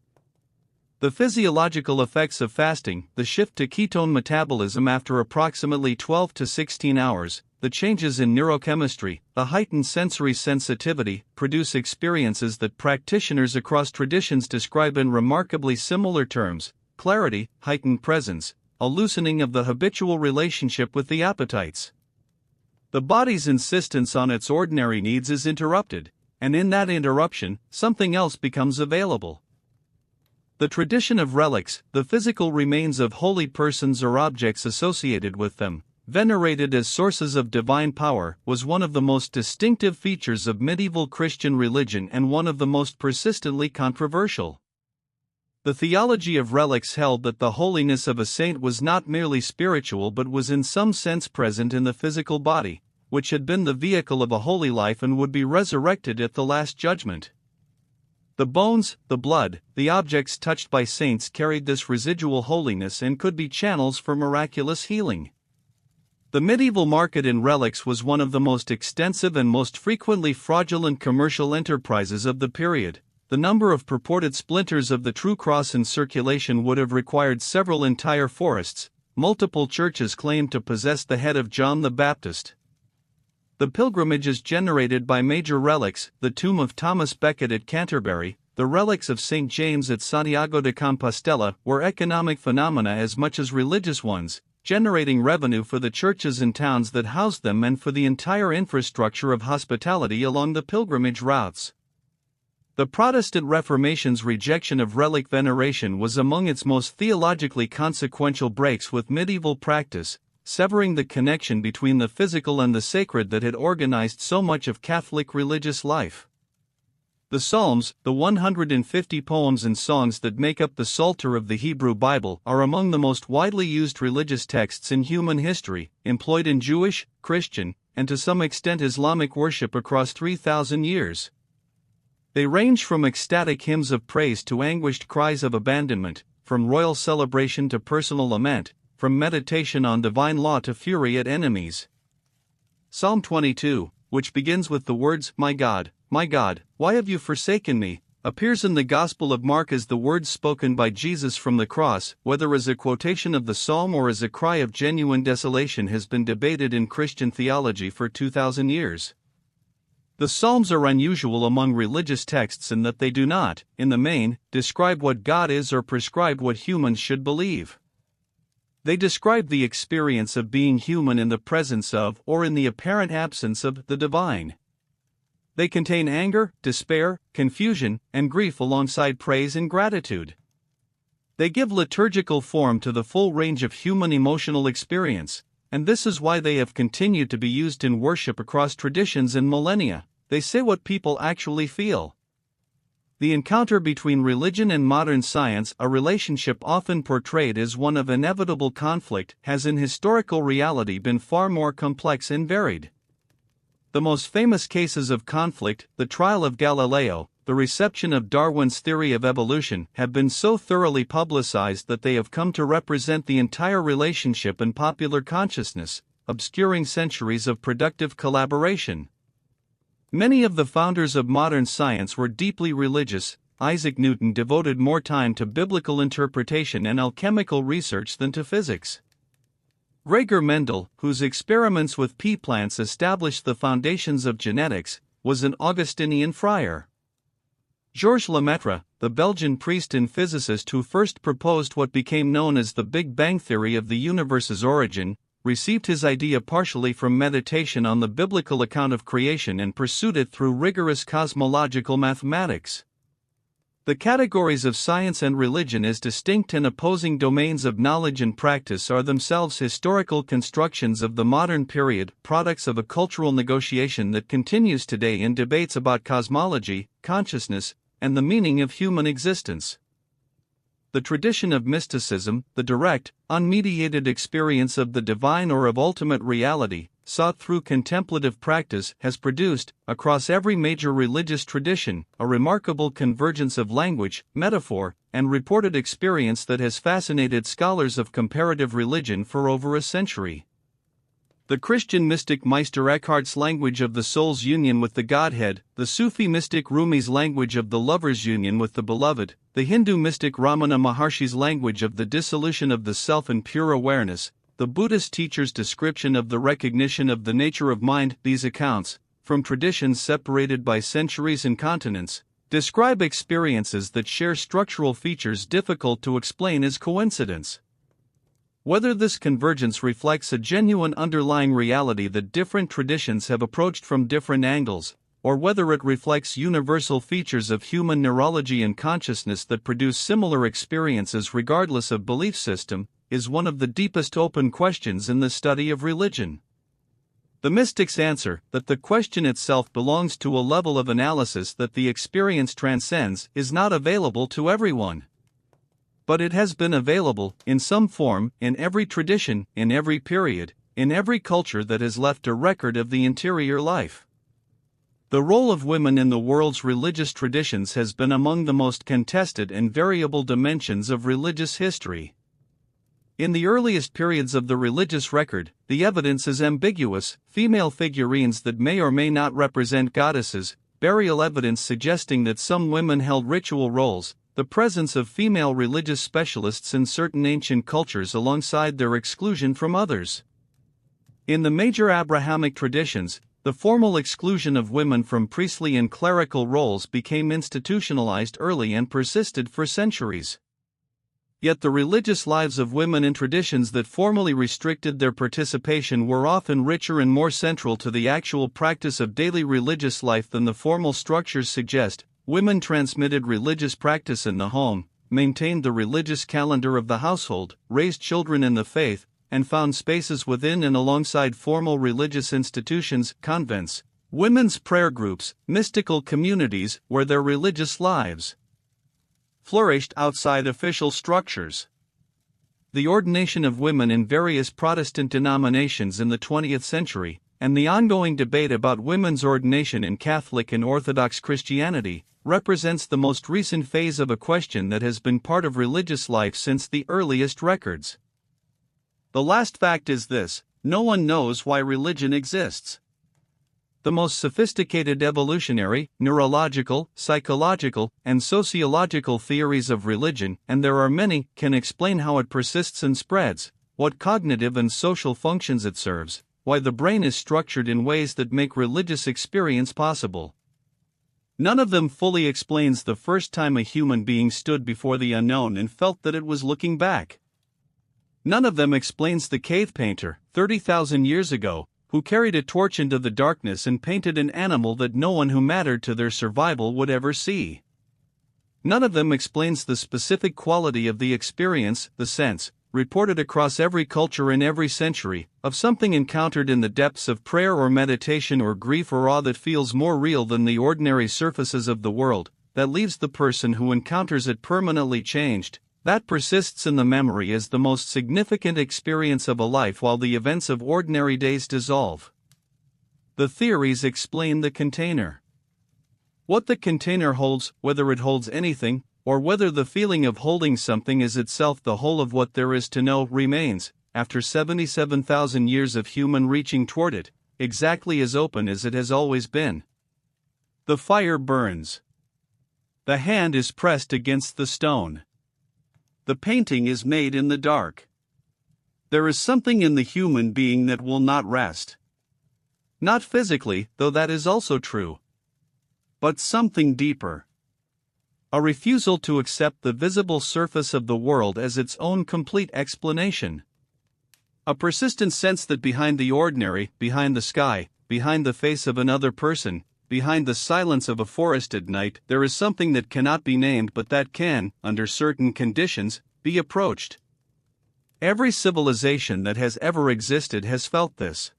The physiological effects of fasting, the shift to ketone metabolism after approximately 12 to 16 hours, the changes in neurochemistry, the heightened sensory sensitivity, produce experiences that practitioners across traditions describe in remarkably similar terms: clarity, heightened presence, a loosening of the habitual relationship with the appetites. The body's insistence on its ordinary needs is interrupted, and in that interruption, something else becomes available. The tradition of relics, the physical remains of holy persons or objects associated with them, venerated as sources of divine power, was one of the most distinctive features of medieval Christian religion and one of the most persistently controversial. The theology of relics held that the holiness of a saint was not merely spiritual but was in some sense present in the physical body, which had been the vehicle of a holy life and would be resurrected at the Last Judgment. The bones, the blood, the objects touched by saints carried this residual holiness and could be channels for miraculous healing. The medieval market in relics was one of the most extensive and most frequently fraudulent commercial enterprises of the period. The number of purported splinters of the true cross in circulation would have required several entire forests. Multiple churches claimed to possess the head of John the Baptist. The pilgrimages generated by major relics, the tomb of Thomas Becket at Canterbury, the relics of St. James at Santiago de Compostela, were economic phenomena as much as religious ones, generating revenue for the churches and towns that housed them and for the entire infrastructure of hospitality along the pilgrimage routes. The Protestant Reformation's rejection of relic veneration was among its most theologically consequential breaks with medieval practice, severing the connection between the physical and the sacred that had organized so much of Catholic religious life. The Psalms, the 150 poems and songs that make up the Psalter of the Hebrew Bible, are among the most widely used religious texts in human history, employed in Jewish, Christian, and to some extent Islamic worship across 3,000 years. They range from ecstatic hymns of praise to anguished cries of abandonment, from royal celebration to personal lament, from meditation on divine law to fury at enemies. Psalm 22, which begins with the words, my God, why have you forsaken me?" appears in the Gospel of Mark as the words spoken by Jesus from the cross. Whether as a quotation of the psalm or as a cry of genuine desolation has been debated in Christian theology for 2,000 years. The Psalms are unusual among religious texts in that they do not, in the main, describe what God is or prescribe what humans should believe. They describe the experience of being human in the presence of, or in the apparent absence of, the divine. They contain anger, despair, confusion, and grief alongside praise and gratitude. They give liturgical form to the full range of human emotional experience, and this is why they have continued to be used in worship across traditions and millennia. They say what people actually feel. The encounter between religion and modern science, a relationship often portrayed as one of inevitable conflict, has in historical reality been far more complex and varied. The most famous cases of conflict, the trial of Galileo, the reception of Darwin's theory of evolution, have been so thoroughly publicized that they have come to represent the entire relationship in popular consciousness, obscuring centuries of productive collaboration. Many of the founders of modern science were deeply religious. Isaac Newton devoted more time to biblical interpretation and alchemical research than to physics. Gregor Mendel, whose experiments with pea plants established the foundations of genetics, was an Augustinian friar. Georges Lemaitre, the Belgian priest and physicist who first proposed what became known as the Big Bang theory of the universe's origin, received his idea partially from meditation on the biblical account of creation and pursued it through rigorous cosmological mathematics. The categories of science and religion as distinct and opposing domains of knowledge and practice are themselves historical constructions of the modern period, products of a cultural negotiation that continues today in debates about cosmology, consciousness, and the meaning of human existence. The tradition of mysticism, the direct, unmediated experience of the divine or of ultimate reality, sought through contemplative practice, has produced, across every major religious tradition, a remarkable convergence of language, metaphor, and reported experience that has fascinated scholars of comparative religion for over a century. The Christian mystic Meister Eckhart's language of the soul's union with the Godhead, the Sufi mystic Rumi's language of the lover's union with the beloved, the Hindu mystic Ramana Maharshi's language of the dissolution of the self and pure awareness, the Buddhist teacher's description of the recognition of the nature of mind. These accounts, from traditions separated by centuries and continents, describe experiences that share structural features difficult to explain as coincidence. Whether this convergence reflects a genuine underlying reality that different traditions have approached from different angles, or whether it reflects universal features of human neurology and consciousness that produce similar experiences regardless of belief system, is one of the deepest open questions in the study of religion. The mystics answer that the question itself belongs to a level of analysis that the experience transcends, is not available to everyone. But it has been available, in some form, in every tradition, in every period, in every culture that has left a record of the interior life. The role of women in the world's religious traditions has been among the most contested and variable dimensions of religious history. In the earliest periods of the religious record, the evidence is ambiguous: female figurines that may or may not represent goddesses, burial evidence suggesting that some women held ritual roles, the presence of female religious specialists in certain ancient cultures alongside their exclusion from others. In the major Abrahamic traditions, the formal exclusion of women from priestly and clerical roles became institutionalized early and persisted for centuries. Yet the religious lives of women in traditions that formally restricted their participation were often richer and more central to the actual practice of daily religious life than the formal structures suggest. Women transmitted religious practice in the home, maintained the religious calendar of the household, raised children in the faith, and found spaces within and alongside formal religious institutions, convents, women's prayer groups, mystical communities, where their religious lives flourished outside official structures. The ordination of women in various Protestant denominations in the 20th century, and the ongoing debate about women's ordination in Catholic and Orthodox Christianity, represents the most recent phase of a question that has been part of religious life since the earliest records. The last fact is this: no one knows why religion exists. The most sophisticated evolutionary, neurological, psychological, and sociological theories of religion, and there are many, can explain how it persists and spreads, what cognitive and social functions it serves, why the brain is structured in ways that make religious experience possible. None of them fully explains the first time a human being stood before the unknown and felt that it was looking back. None of them explains the cave painter, 30,000 years ago, who carried a torch into the darkness and painted an animal that no one who mattered to their survival would ever see. None of them explains the specific quality of the experience, the sense, reported across every culture in every century, of something encountered in the depths of prayer or meditation or grief or awe that feels more real than the ordinary surfaces of the world, that leaves the person who encounters it permanently changed, that persists in the memory as the most significant experience of a life while the events of ordinary days dissolve. The theories explain the container. What the container holds, whether it holds anything, or whether the feeling of holding something is itself the whole of what there is to know, remains, after 77,000 years of human reaching toward it, exactly as open as it has always been. The fire burns. The hand is pressed against the stone. The painting is made in the dark. There is something in the human being that will not rest. Not physically, though that is also true. But something deeper. A refusal to accept the visible surface of the world as its own complete explanation. A persistent sense that behind the ordinary, behind the sky, behind the face of another person, behind the silence of a forest at night, there is something that cannot be named but that can, under certain conditions, be approached. Every civilization that has ever existed has felt this.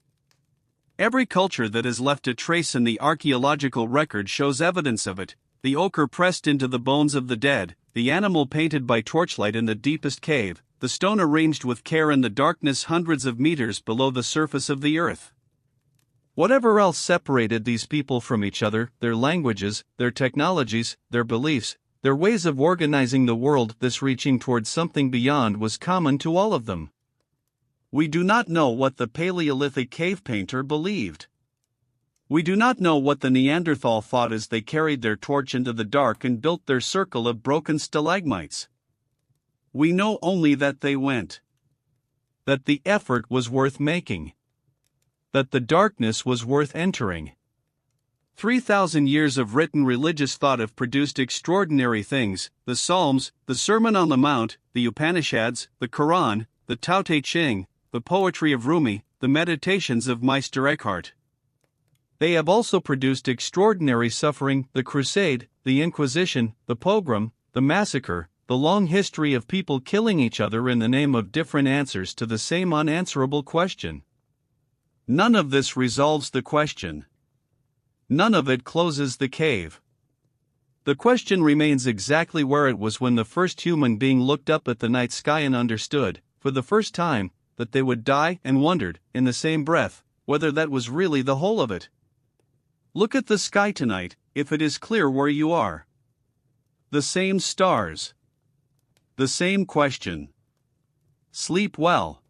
Every culture that has left a trace in the archaeological record shows evidence of it: the ochre pressed into the bones of the dead, the animal painted by torchlight in the deepest cave, the stone arranged with care in the darkness hundreds of meters below the surface of the earth. Whatever else separated these people from each other, their languages, their technologies, their beliefs, their ways of organizing the world, this reaching towards something beyond was common to all of them. We do not know what the Paleolithic cave painter believed. We do not know what the Neanderthal thought as they carried their torch into the dark and built their circle of broken stalagmites. We know only that they went. That the effort was worth making. That the darkness was worth entering. 3,000 years of written religious thought have produced extraordinary things: the Psalms, the Sermon on the Mount, the Upanishads, the Quran, the Tao Te Ching, the poetry of Rumi, the meditations of Meister Eckhart. They have also produced extraordinary suffering: the Crusade, the Inquisition, the pogrom, the massacre, the long history of people killing each other in the name of different answers to the same unanswerable question. None of this resolves the question. None of it closes the cave. The question remains exactly where it was when the first human being looked up at the night sky and understood, for the first time, that they would die, and wondered, in the same breath, whether that was really the whole of it. Look at the sky tonight, if it is clear where you are. The same stars. The same question. Sleep well.